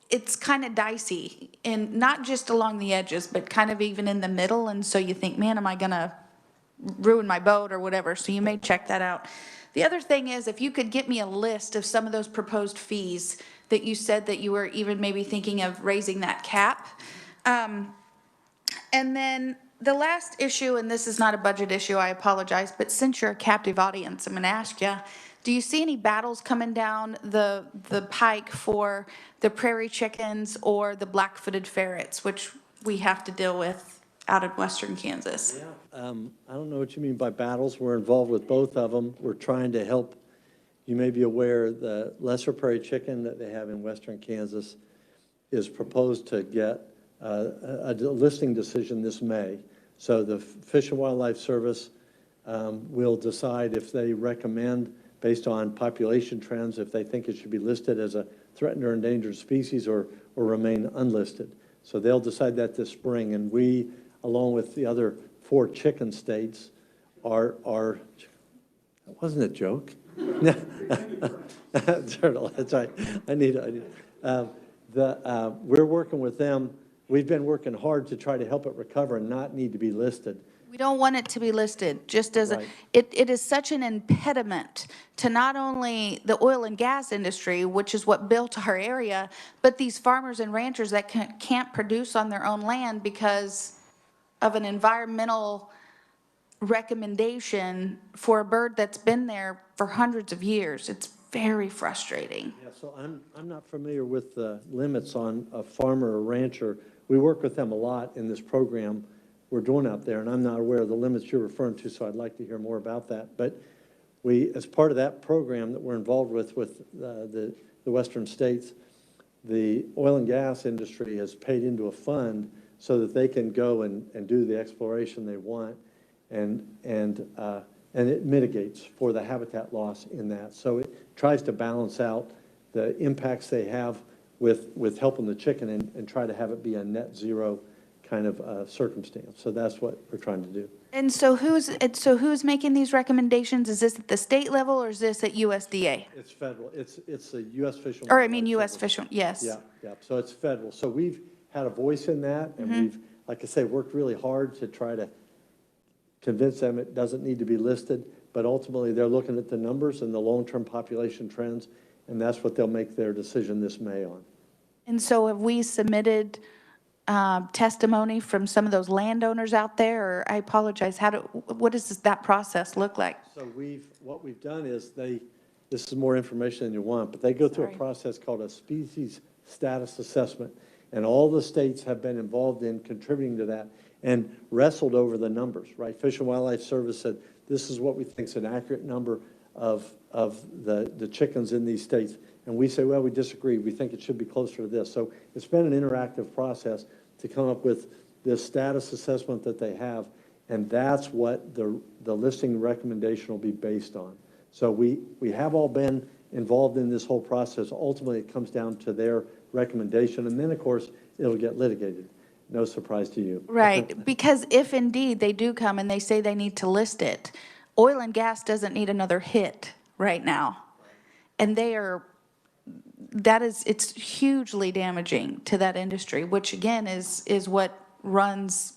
it's kind of dicey, and not just along the edges, but kind of even in the middle. And so you think, man, am I going to ruin my boat or whatever, so you may check that out. The other thing is, if you could get me a list of some of those proposed fees that you said that you were even maybe thinking of raising that cap. And then the last issue, and this is not a budget issue, I apologize, but since you're a captive audience, I'm going to ask you, do you see any battles coming down the pike for the prairie chickens or the black-footed ferrets, which we have to deal with out of western Kansas? I don't know what you mean by battles. We're involved with both of them. We're trying to help, You may be aware the lesser prairie chicken that they have in western Kansas is proposed to get a listing decision this May. So the Fish and Wildlife Service will decide if they recommend, based on population trends, if they think it should be listed as a threatened or endangered species or remain unlisted. So they'll decide that this spring, and we, along with the other 4 chicken states, are that wasn't a joke. Turtle, that's right. We're working with them. We've been working hard to try to help it recover and not need to be listed. We don't want it to be listed, just as, Right. it is such an impediment to not only the oil and gas industry, which is what built our area, but these farmers and ranchers that can't produce on their own land because of an environmental recommendation for a bird that's been there for hundreds of years. It's very frustrating. Yeah, so I'm not familiar with the limits on a farmer or rancher. We work with them a lot in this program we're doing out there, and I'm not aware of the limits you're referring to, so I'd like to hear more about that. But we, as part of that program that we're involved with the western states, the oil and gas industry has paid into a fund so that they can go and do the exploration they want, and it mitigates for the habitat loss in that. So it tries to balance out the impacts they have with helping the chicken and try to have it be a net zero kind of circumstance. So that's what we're trying to do. And so who's making these recommendations? Is this at the state level or is this at USDA? It's federal. It's a U.S. Fish and Or I Wildlife mean US Service. Fish, yes. Yeah. So it's federal. So we've had a voice in that, and we've, like I say, worked really hard to try to convince them it doesn't need to be listed. But ultimately, they're looking at the numbers and the long-term population trends, and that's what they'll make their decision this May on. And so have we submitted testimony from some of those landowners out there? Or I apologize, what does that process look like? So what we've done is this is more information than you want, but they go through a Sorry. process called a species status assessment. And all the states have been involved in contributing to that and wrestled over the numbers, right? Fish and Wildlife Service said, this is what we think is an accurate number of the chickens in these states. And we say, well, we disagree. We think it should be closer to this. So it's been an interactive process to come up with this status assessment that they have. And that's what the listing recommendation will be based on. So we have all been involved in this whole process. Ultimately, it comes down to their recommendation. And then, of course, it'll get litigated. No surprise to you. Right, because if indeed they do come and they say they need to list it, oil and gas doesn't need another hit right now. And it's hugely damaging to that industry, which again is what runs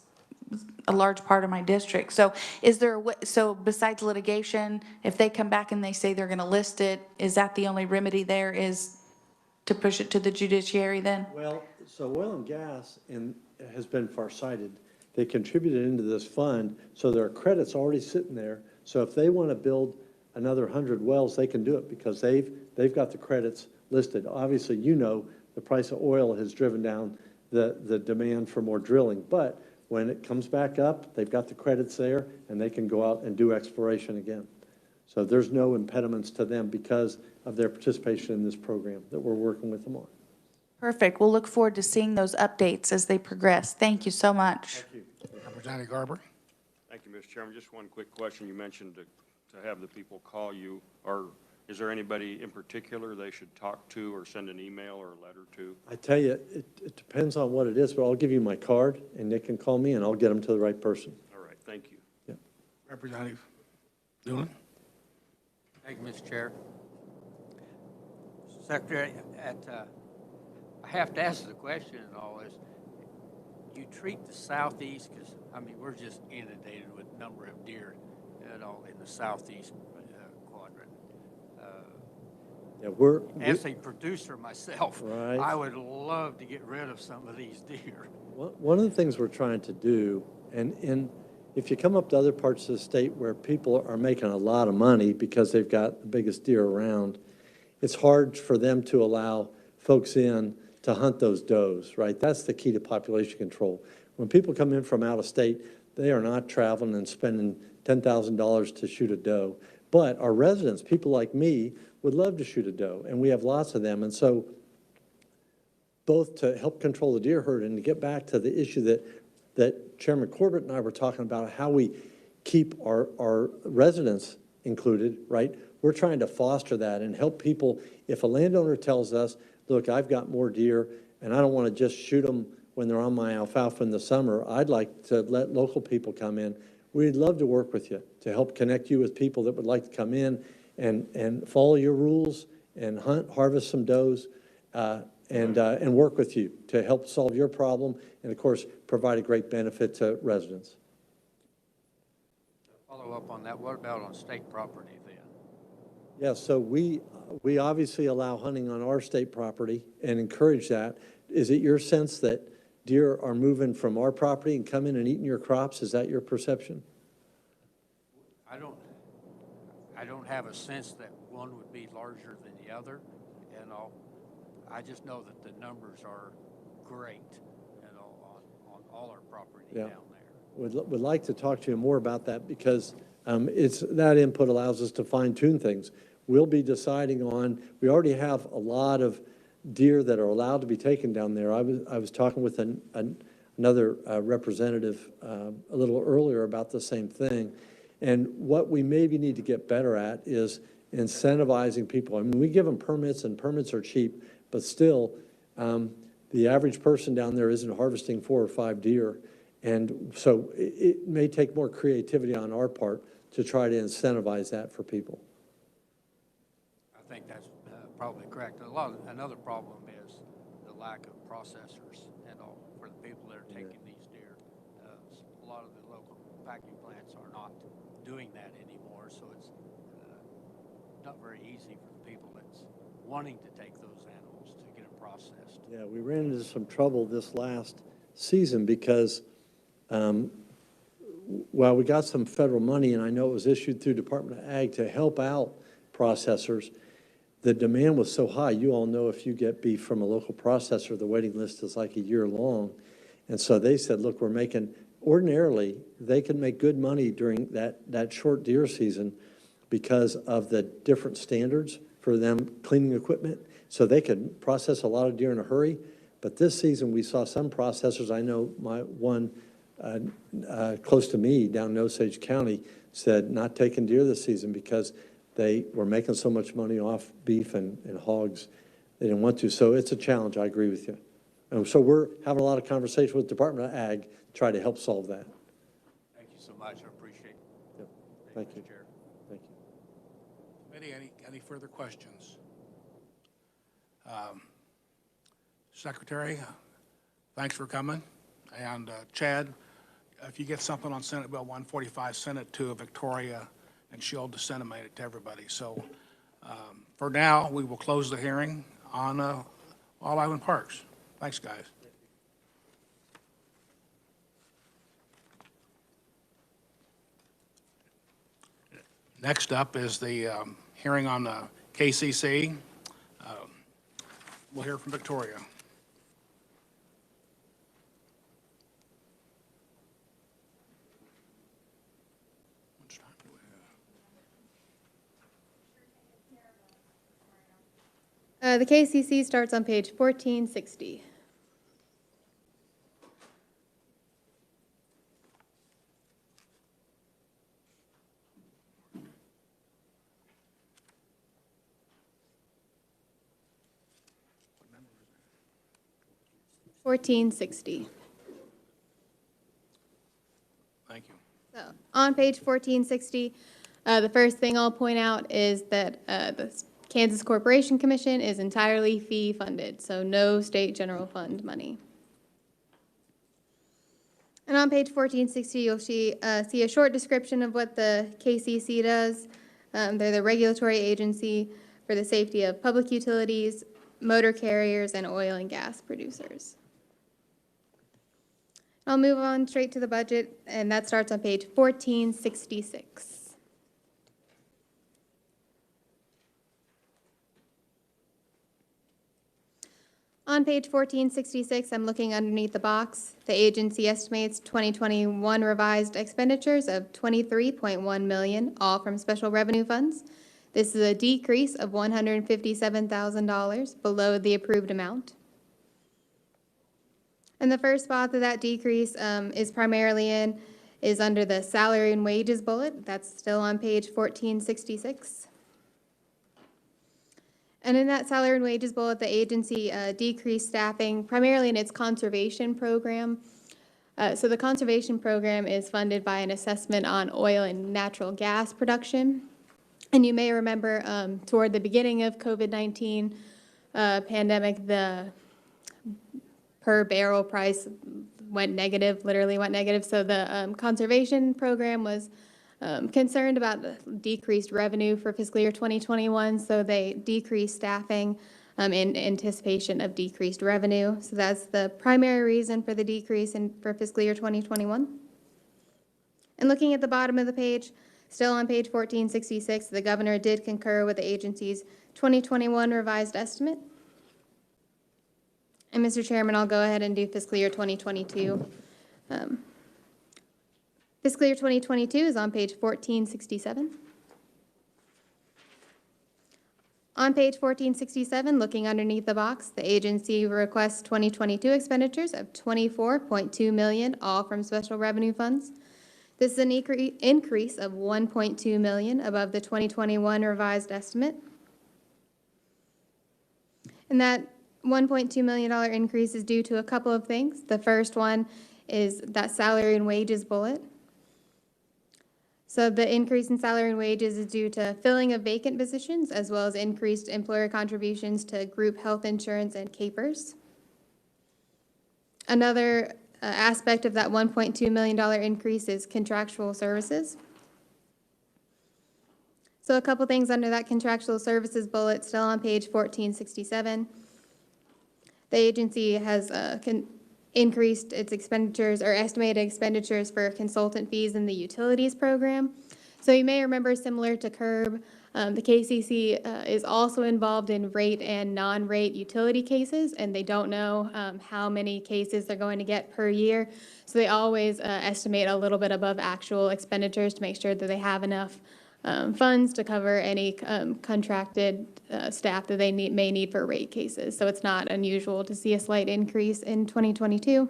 a large part of my district. So is there a way, so besides litigation, if they come back and they say they're gonna list it, is that the only remedy there, is to push it to the judiciary then? Well, so oil and gas has been farsighted. They contributed into this fund, so there are credits already sitting there. So if they want to build another 100 wells, they can do it because they've got the credits listed. Obviously, the price of oil has driven down the demand for more drilling. But when it comes back up, they've got the credits there, and they can go out and do exploration again. So there's no impediments to them because of their participation in this program that we're working with them on. Perfect, we'll look forward to seeing those updates as they progress. Thank you so much. Thank you. Representative Garber? Thank you, Mr. Chairman. Just one quick question. You mentioned to have the people call you, or is there anybody in particular they should talk to or send an email or a letter to? I tell you, it depends on what it is, but I'll give you my card, and Nick can call me, and I'll get them to the right person. All right, thank you. Yeah. Representative Doolan? Thank you, Mr. Chair. Secretary, I have to ask the question in all this. You treat the southeast, because, we're just inundated with number of deer in the southeast quadrant. Yeah, As a producer myself, Right. I would love to get rid of some of these deer. one of the things we're trying to do, and if you come up to other parts of the state where people are making a lot of money because they've got the biggest deer around, it's hard for them to allow folks in to hunt those does, right? That's the key to population control. When people come in from out of state, they are not traveling and spending $10,000 to shoot a doe. But our residents, people like me, would love to shoot a doe, and we have lots of them. And so both to help control the deer herd and to get back to the issue that Chairman Corbett and I were talking about, how we keep our residents included, right? We're trying to foster that and help people. If a landowner tells us, look, I've got more deer and I don't want to just shoot them when they're on my alfalfa in the summer, I'd like to let local people come in. We'd love to work with you to help connect you with people that would like to come in and follow your rules and hunt, harvest some does, and work with you to help solve your problem and, of course, provide a great benefit to residents. Follow up on that, what about on state property then? Yeah, so we obviously allow hunting on our state property and encourage that. Is it your sense that deer are moving from our property and coming and eating your crops? Is that your perception? I don't have a sense that one would be larger than the other, I just know that the numbers are great, on all our property Yeah. down there. Would like to talk to you more about that because that input allows us to fine tune things. We'll be deciding on, we already have a lot of deer that are allowed to be taken down there. I was talking with another representative a little earlier about the same thing. And what we maybe need to get better at is incentivizing people. I mean, we give them permits and permits are cheap, but still the average person down there isn't harvesting 4 or 5 deer. And so it may take more creativity on our part to try to incentivize that for people. I think that's probably correct. Another problem is the lack of processors for the people that are taking these deer. A lot of the local packing plants are not doing that anymore, so it's not very easy for the people that's wanting to take those animals to get them processed. Yeah, we ran into some trouble this last season because while we got some federal money, and I know it was issued through Department of Ag to help out processors, the demand was so high. You all know if you get beef from a local processor, the waiting list is like a year long. And so they said, look, ordinarily, they can make good money during that short deer season because of the different standards for them cleaning equipment. So they could process a lot of deer in a hurry. But this season, we saw some processors. I know my one close to me down in Osage County said not taking deer this season because they were making so much money off beef and hogs, they didn't want to. So it's a challenge, I agree with you. And so we're having a lot of conversation with Department of Ag to try to help solve that. Thank you so much. I appreciate it. Yep. Thank you. Mr. Chair. Thank you. Committee, any further questions? Secretary, thanks for coming. And Chad, if you get something on Senate Bill 145, send it to Victoria, and she'll disseminate it to everybody. So for now, we will close the hearing on All Island Parks. Thanks, guys. Next up is the hearing on the KCC. We'll hear from Victoria. Much time do we have? The KCC starts on page 1460. What number is it? 1460. Thank you. So on page 1460, the first thing I'll point out is that the Kansas Corporation Commission is entirely fee-funded, so no state general fund money. And on page 1460, you'll see a short description of what the KCC does. They're the regulatory agency for the safety of public utilities, motor carriers, and oil and gas producers. I'll move on straight to the budget, and that starts on page 1466. On page 1466, I'm looking underneath the box. The agency estimates 2021 revised expenditures of $23.1 million, all from special revenue funds. This is a decrease of $157,000 below the approved amount. And the first spot that decrease is primarily is under the salary and wages bullet. That's still on page 1466. And in that salary and wages bullet, the agency decreased staffing primarily in its conservation program. So the conservation program is funded by an assessment on oil and natural gas production. And you may remember toward the beginning of COVID-19 pandemic, the per barrel price went negative, literally went negative. So the conservation program was concerned about the decreased revenue for fiscal year 2021, so they decreased staffing in anticipation of decreased revenue. So that's the primary reason for the decrease for fiscal year 2021. And looking at the bottom of the page, still on page 1466, the governor did concur with the agency's 2021 revised estimate. And Mr. Chairman, I'll go ahead and do fiscal year 2022. Fiscal year 2022 is on page 1467. On page 1467, looking underneath the box, the agency requests 2022 expenditures of $24.2 million, all from special revenue funds. This is an increase of $1.2 million above the 2021 revised estimate. And that $1.2 million increase is due to a couple of things. The first one is that salary and wages bullet. So the increase in salary and wages is due to filling of vacant positions as well as increased employer contributions to group health insurance and CAPERS. Another aspect of that $1.2 million increase is contractual services. So a couple things under that contractual services bullet, still on page 1467. The agency has increased its expenditures or estimated expenditures for consultant fees in the utilities program. So you may remember, similar to CURB, the KCC is also involved in rate and non-rate utility cases, and they don't know how many cases they're going to get per year. So they always estimate a little bit above actual expenditures to make sure that they have enough funds to cover any contracted staff that they may need for rate cases. So it's not unusual to see a slight increase in 2022.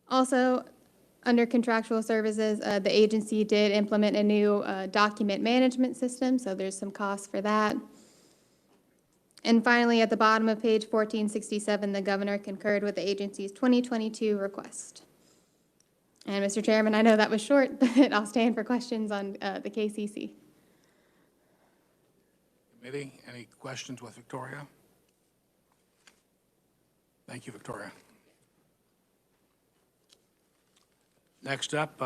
Also, under contractual services, the agency did implement a new document management system, so there's some costs for that. And finally, at the bottom of page 1467, the governor concurred with the agency's 2022 request. And Mr. Chairman, I know that was short, but I'll stand for questions on the KCC. Committee, any questions with Victoria? Thank you, Victoria. Next up,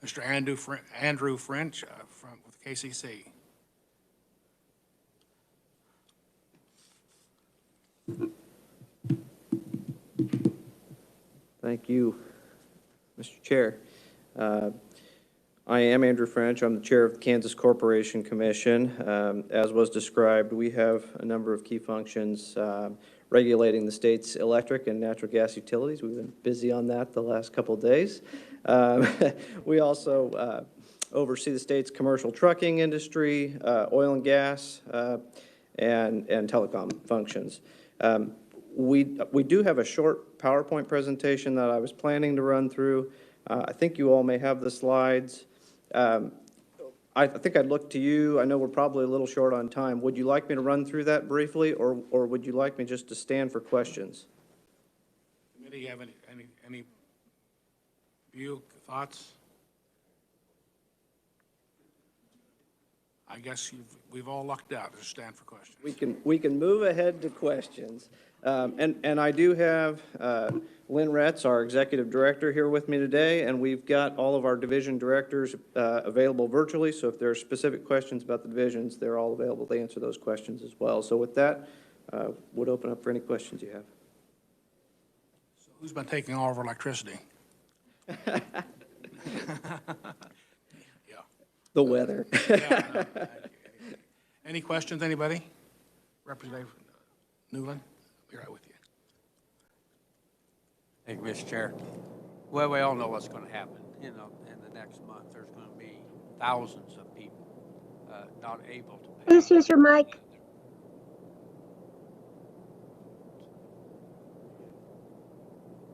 Mr. Andrew French with KCC. Thank you, Mr. Chair. I am Andrew French. I'm the chair of the Kansas Corporation Commission. As was described, we have a number of key functions regulating the state's electric and natural gas utilities. We've been busy on that the last couple of days. We also oversee the state's commercial trucking industry, oil and gas, and telecom functions. We do have a short PowerPoint presentation that I was planning to run through. I think you all may have the slides. I think I'd look to you. I know we're probably a little short on time. Would you like me to run through that briefly, or would you like me just to stand for questions? Committee, you have any view, thoughts? I guess we've all lucked out. Just stand for questions. We can move ahead to questions. And I do have Lynn Retz, our executive director, here with me today, and we've got all of our division directors available virtually, so if there are specific questions about the divisions, they're all available to answer those questions as well. So with that, would open up for any questions you have. So who's been taking all of our electricity? Yeah. The weather. Yeah, Any questions, anybody? Representative Newland, I'll be right with you. Thank you, Mr. Chair. Well, we all know what's going to happen. In the next month, there's going to be thousands of people not able to pay. Please use your mic.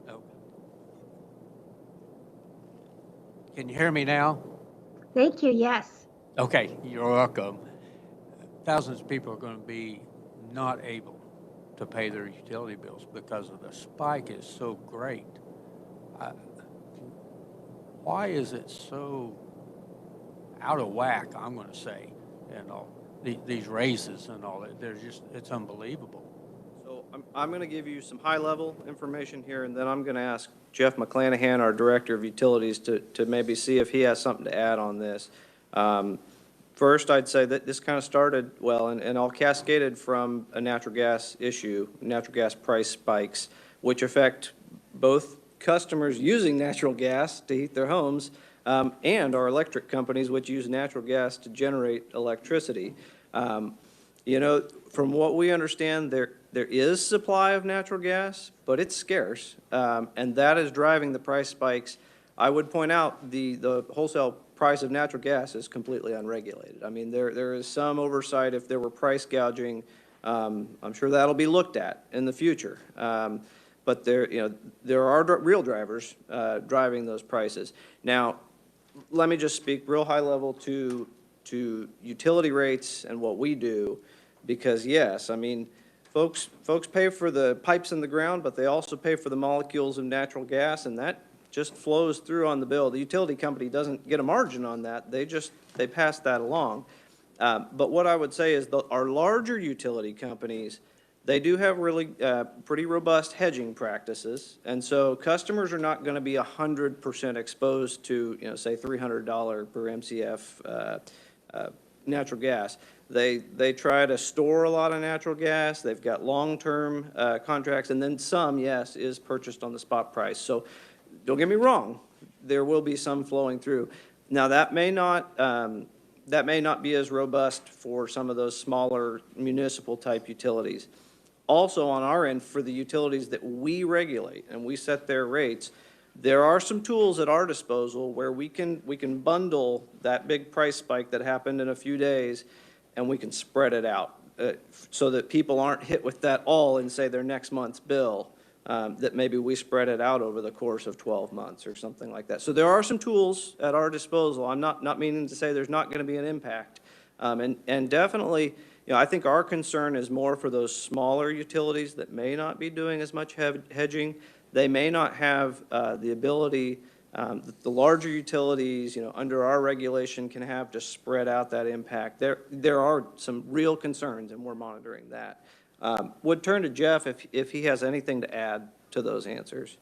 Oh. Can you hear me now? Thank you, yes. Okay, you're welcome. Thousands of people are going to be not able to pay their utility bills because of the spike is so great. Why is it so out of whack, I'm going to say, and all these raises and all that? It's unbelievable. So I'm going to give you some high-level information here, and then I'm going to ask Jeff McClanahan, our Director of Utilities, to maybe see if he has something to add on this. First, I'd say that this kind of started, well, and all cascaded from a natural gas issue, natural gas price spikes, which affect both customers using natural gas to heat their homes and our electric companies, which use natural gas to generate electricity. You know, from what we understand, there is supply of natural gas, but it's scarce, and that is driving the price spikes. I would point out the wholesale price of natural gas is completely unregulated. I mean, there is some oversight if there were price gouging. I'm sure that'll be looked at in the future. But there are real drivers driving those prices. Now, let me just speak real high level to utility rates and what we do, because yes, I mean, folks pay for the pipes in the ground, but they also pay for the molecules of natural gas, and that just flows through on the bill. The utility company doesn't get a margin on that. They pass that along. But what I would say is our larger utility companies, they do have really pretty robust hedging practices, and so customers are not going to be 100% exposed to, say $300 per MCF natural gas. They try to store a lot of natural gas. They've got long-term contracts, and then some, yes, is purchased on the spot price. So don't get me wrong, there will be some flowing through. Now that may not be as robust for some of those smaller municipal type utilities. Also on our end, for the utilities that we regulate and we set their rates, there are some tools at our disposal where we can bundle that big price spike that happened in a few days, and we can spread it out so that people aren't hit with that all in, say, their next month's bill, that maybe we spread it out over the course of 12 months or something like that. So there are some tools at our disposal. I'm not meaning to say there's not going to be an impact. And definitely, I think our concern is more for those smaller utilities that may not be doing as much hedging. They may not have the ability that the larger utilities, under our regulation can have to spread out that impact. There are some real concerns, and we're monitoring that. Would turn to Jeff if he has anything to add to those answers.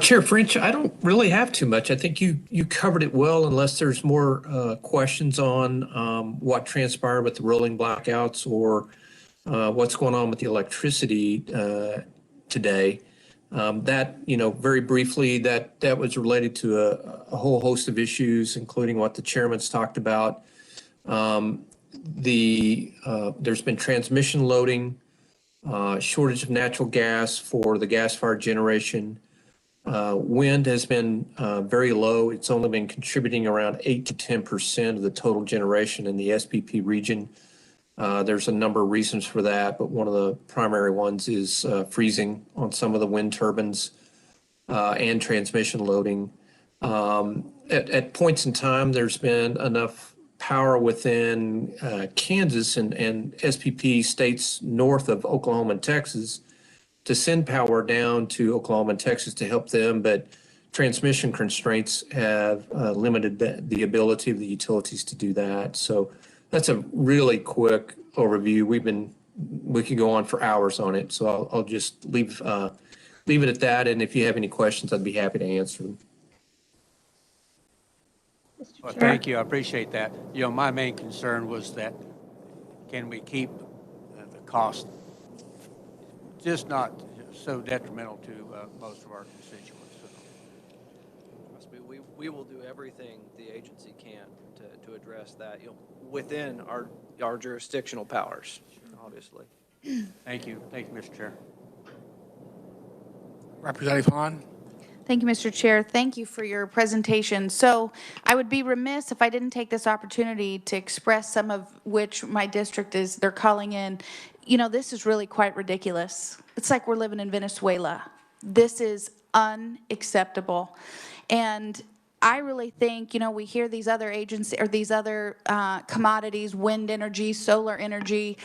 Chair French, I don't really have too much. I think you covered it well, unless there's more questions on what transpired with the rolling blackouts or what's going on with the electricity today. That, very briefly, that was related to a whole host of issues, including what the chairman's talked about. There's been transmission loading, shortage of natural gas for the gas-fired generation. Wind has been very low. It's only been contributing around 8 to 10% of the total generation in the SPP region. There's a number of reasons for that, but one of the primary ones is freezing on some of the wind turbines and transmission loading. At points in time, there's been enough power within Kansas and SPP states north of Oklahoma and Texas to send power down to Oklahoma and Texas to help them, but transmission constraints have limited the ability of the utilities to do that. So that's a really quick overview. We could go on for hours on it, so I'll just leave it at that. And if you have any questions, I'd be happy to answer them. Well, thank you. I appreciate that. My main concern was that can we keep the cost just not so detrimental to most of our constituents. we will do everything the agency can to address that, within our jurisdictional powers, obviously. Thank you, Mr. Chair. Representative Hahn? Thank you, Mr. Chair. Thank you for your presentation. So I would be remiss if I didn't take this opportunity to express some of which my district is, they're calling in. This is really quite ridiculous. It's like we're living in Venezuela. This is unacceptable. And I really think, we hear these other agencies or these other commodities, wind energy, solar energy.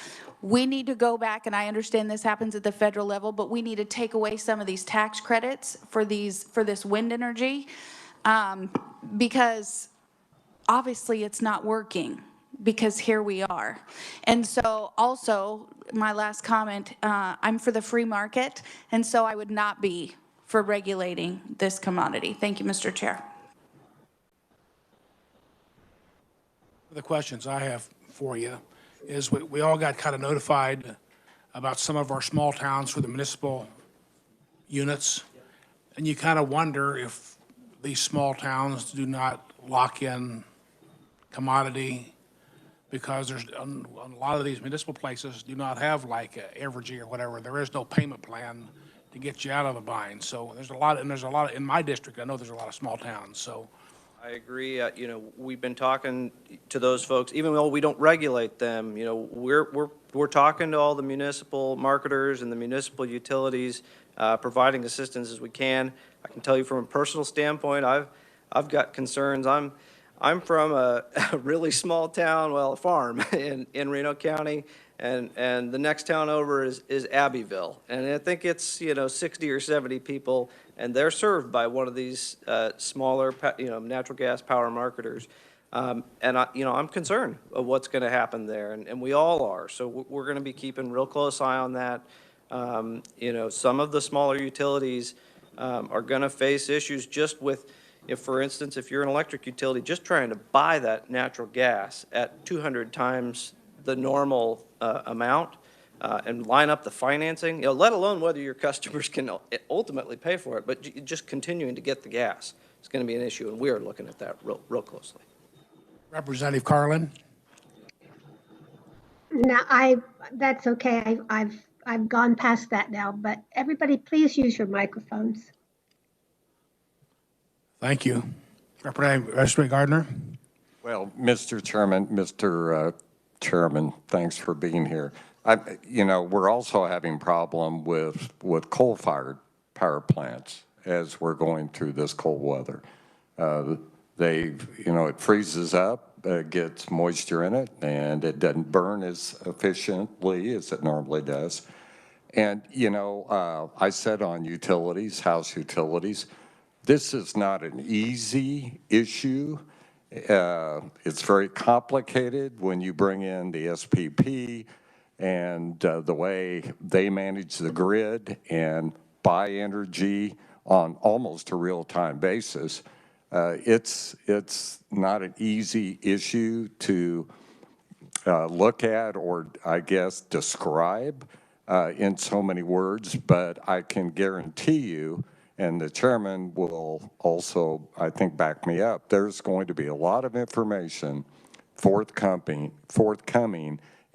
We need to go back, and I understand this happens at the federal level, but we need to take away some of these tax credits for this wind energy because obviously it's not working because here we are. And so also, my last comment, I'm for the free market, and so I would not be for regulating this commodity. Thank you, Mr. Chair. The questions I have for you is we all got kind of notified about some of our small towns for the municipal units. And you kind of wonder if these small towns do not lock in commodity because there's a lot of these municipal places do not have like Evergy or whatever. There is no payment plan to get you out of the bind. So there's a lot in my district. I know there's a lot of small towns. So I agree. We've been talking to those folks, even though we don't regulate them. We're talking to all the municipal marketers and the municipal utilities, providing assistance as we can. I can tell you from a personal standpoint, I've got concerns. I'm from a really small town, a farm in Reno County, and the next town over is Abbeville, and I think it's 60 or 70 people, and they're served by one of these smaller natural gas power marketers, and I'm concerned of what's going to happen there, and we all are. So we're going to be keeping real close eye on that. Some of the smaller utilities are going to face issues just with. For instance, if you're an electric utility, just trying to buy that natural gas at 200 times the normal amount and line up the financing, let alone whether your customers can ultimately pay for it, but just continuing to get the gas is going to be an issue, and we are looking at that real closely. Representative Carlin? No, that's okay. I've gone past that now, but everybody please use your microphones. Thank you. Representative Gardner? Well, Mr. Chairman, thanks for being here. We're also having problem with coal-fired power plants as we're going through this cold weather. It freezes up, gets moisture in it, and it doesn't burn as efficiently as it normally does. And, I said on utilities, house utilities, this is not an easy issue. It's very complicated when you bring in the SPP and the way they manage the grid and buy energy on almost a real-time basis. It's not an easy issue to look at or, I guess, describe in so many words, but I can guarantee you, and the chairman will also, I think, back me up, there's going to be a lot of information forthcoming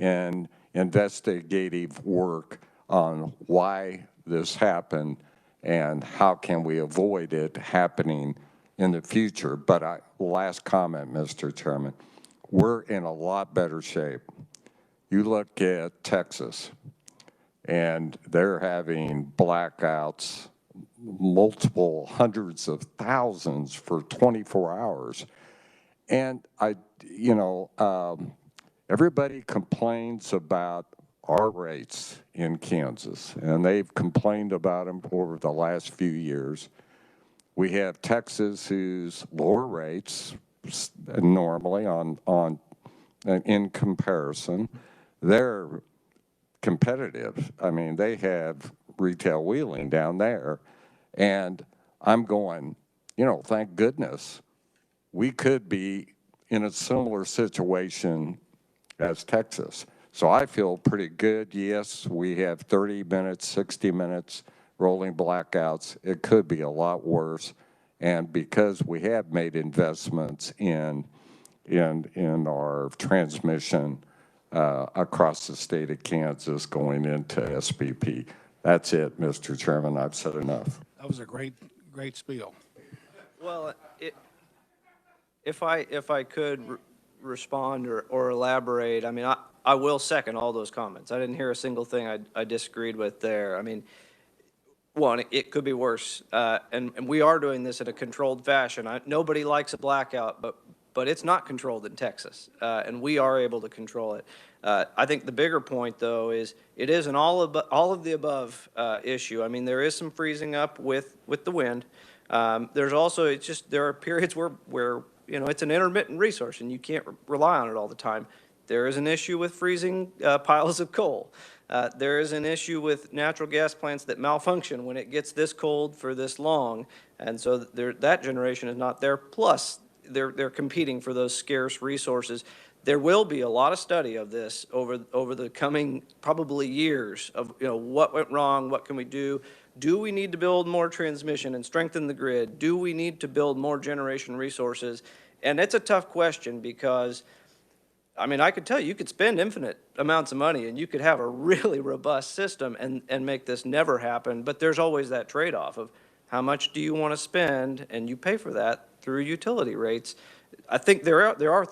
and investigative work on why this happened and how can we avoid it happening in the future. But last comment, Mr. Chairman, we're in a lot better shape. You look at Texas, and they're having blackouts, multiple hundreds of thousands for 24 hours. And everybody complains about our rates in Kansas, and they've complained about them over the last few years. We have Texas, whose lower rates normally in comparison, they're competitive. I mean, they have retail wheeling down there. And I'm going, thank goodness we could be in a similar situation as Texas. So I feel pretty good. Yes, we have 30 minutes, 60 minutes rolling blackouts. It could be a lot worse. And because we have made investments in our transmission across the state of Kansas going into SPP. That's it, Mr. Chairman. I've said enough. That was a great spiel. Well, if I could respond or elaborate, I mean, I will second all those comments. I didn't hear a single thing I disagreed with there. I mean, one, it could be worse, and we are doing this in a controlled fashion. Nobody likes a blackout, but it's not controlled in Texas, and we are able to control it. I think the bigger point, though, is it is an all of the above issue. I mean, there is some freezing up with the wind. There's also, there are periods where it's an intermittent resource and you can't rely on it all the time. There is an issue with freezing piles of coal. There is an issue with natural gas plants that malfunction when it gets this cold for this long, and so that generation is not there. Plus, they're competing for those scarce resources. There will be a lot of study of this over the coming probably years of what went wrong, what can we do. Do we need to build more transmission and strengthen the grid? Do we need to build more generation resources? And it's a tough question because, I mean, I could tell you could spend infinite amounts of money and you could have a really robust system and make this never happen, but there's always that trade-off of how much do you want to spend, and you pay for that through utility rates. I think there are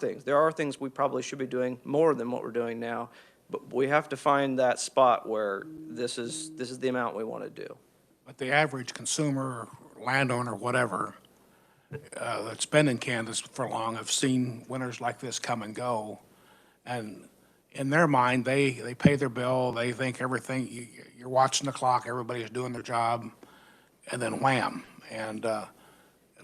things we probably should be doing more than what we're doing now, but we have to find that spot where this is the amount we want to do. But the average consumer, landowner, whatever, that's been in Kansas for long have seen winters like this come and go. And in their mind, they pay their bill, they think everything, you're watching the clock, everybody's doing their job, and then wham. And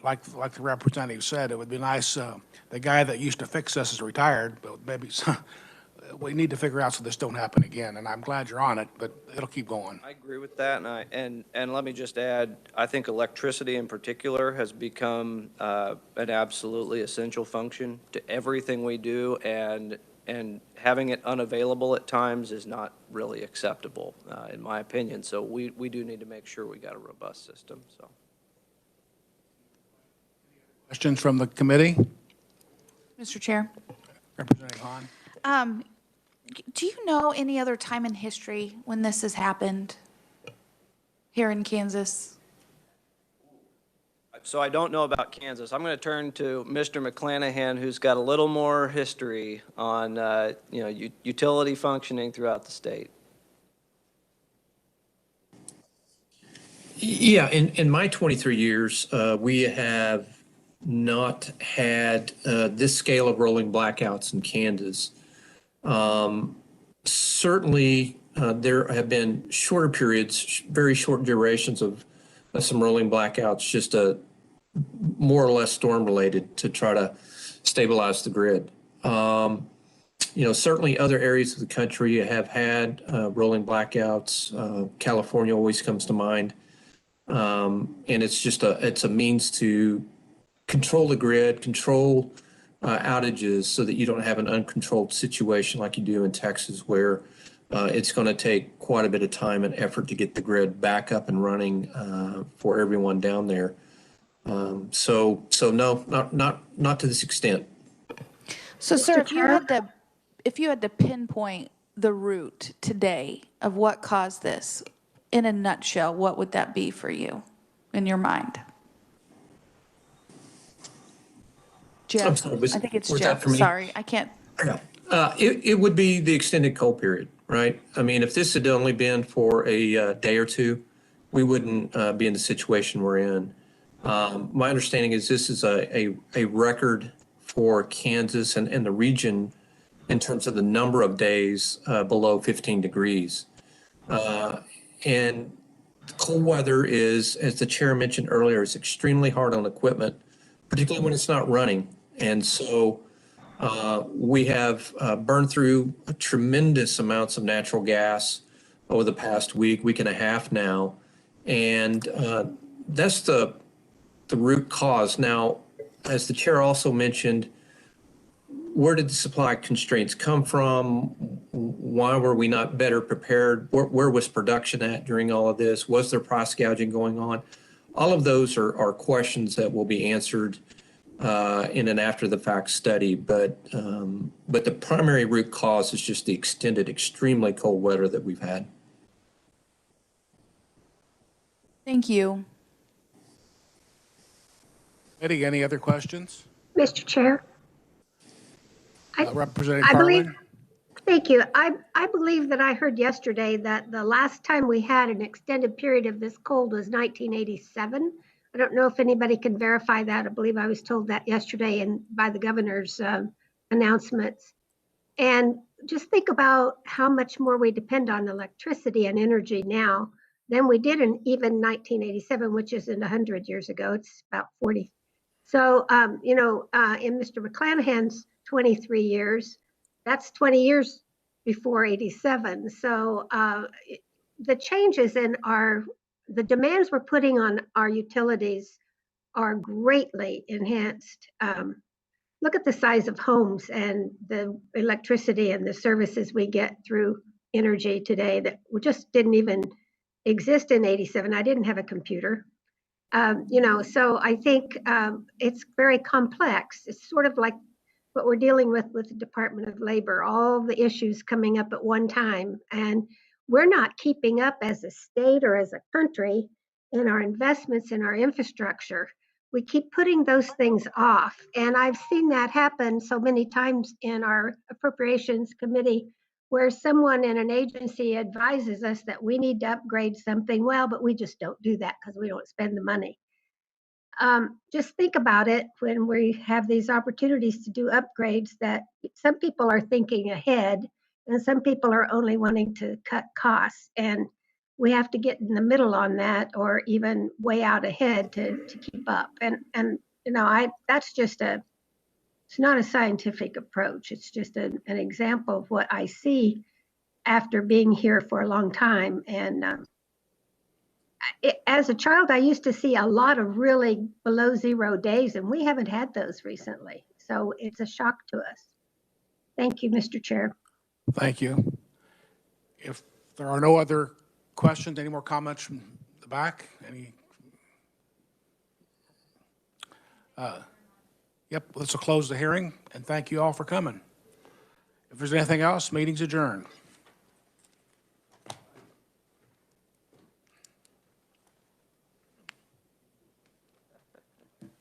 like the representative said, it would be nice, the guy that used to fix us is retired, but maybe we need to figure out so this don't happen again. And I'm glad you're on it, but it'll keep going. I agree with that, and let me just add, I think electricity in particular has become an absolutely essential function to everything we do, and having it unavailable at times is not really acceptable, in my opinion. So we do need to make sure we got a robust system. So. Questions from the committee? Mr. Chair, Representative Hahn? do you know any other time in history when this has happened here in Kansas? So I don't know about Kansas. I'm going to turn to Mr. McClanahan, who's got a little more history on utility functioning throughout the state. Yeah, in my 23 years, we have not had this scale of rolling blackouts in Kansas. Certainly, there have been shorter periods, very short durations of some rolling blackouts, just more or less storm related to try to stabilize the grid. Certainly other areas of the country have had rolling blackouts. California always comes to mind. And it's a means to control the grid, control outages so that you don't have an uncontrolled situation like you do in Texas, where it's going to take quite a bit of time and effort to get the grid back up and running for everyone down there. So no, not to this extent. So, sir, if you had to pinpoint the root today of what caused this, in a nutshell, what would that be for you in your mind? Jeff, I'm sorry, I think it's was that Jeff. for me? Sorry, I can't. It would be the extended cold period, right? I mean, if this had only been for a day or two, we wouldn't be in the situation we're in. My understanding is this is a record for Kansas and the region in terms of the number of days below 15 degrees. And cold weather is, as the chair mentioned earlier, is extremely hard on equipment, particularly when it's not running. And so we have burned through tremendous amounts of natural gas over the past week and a half now. And that's the root cause. Now, as the chair also mentioned, where did the supply constraints come from? Why were we not better prepared? Where was production at during all of this? Was there price gouging going on? all of those are questions that will be answered in an after-the-fact study, but the primary root cause is just the extended, extremely cold weather that we've had. Thank you. Eddie, any other questions? Mr. Chair, Representative I believe, Carlin? thank you. I believe that I heard yesterday that the last time we had an extended period of this cold was 1987. I don't know if anybody can verify that. I believe I was told that yesterday and by the governor's announcements. And just think about how much more we depend on electricity and energy now than we did in even 1987, which isn't 100 years ago. It's about 40. So, in Mr. McClanahan's 23 years, that's 20 years before 87. So the changes in the demands we're putting on our utilities are greatly enhanced. Look at the size of homes and the electricity and the services we get through energy today that just didn't even exist in 87. I didn't have a computer. So I think it's very complex. It's sort of like what we're dealing with the Department of Labor, all the issues coming up at one time. And we're not keeping up as a state or as a country in our investments in our infrastructure. We keep putting those things off. And I've seen that happen so many times in our Appropriations Committee where someone in an agency advises us that we need to upgrade something. Well, but we just don't do that because we don't spend the money. Just think about it when we have these opportunities to do upgrades that some people are thinking ahead and some people are only wanting to cut costs. And we have to get in the middle on that or even way out ahead to keep up. And that's just it's not a scientific approach. It's just an example of what I see after being here for a long time. And as a child, I used to see a lot of really below zero days, and we haven't had those recently. So it's a shock to us. Thank you, Mr. Chair. Thank you. If there are no other questions, any more comments from the back? Yep, let's close the hearing, and thank you all for coming. If there's anything else, meeting's adjourned.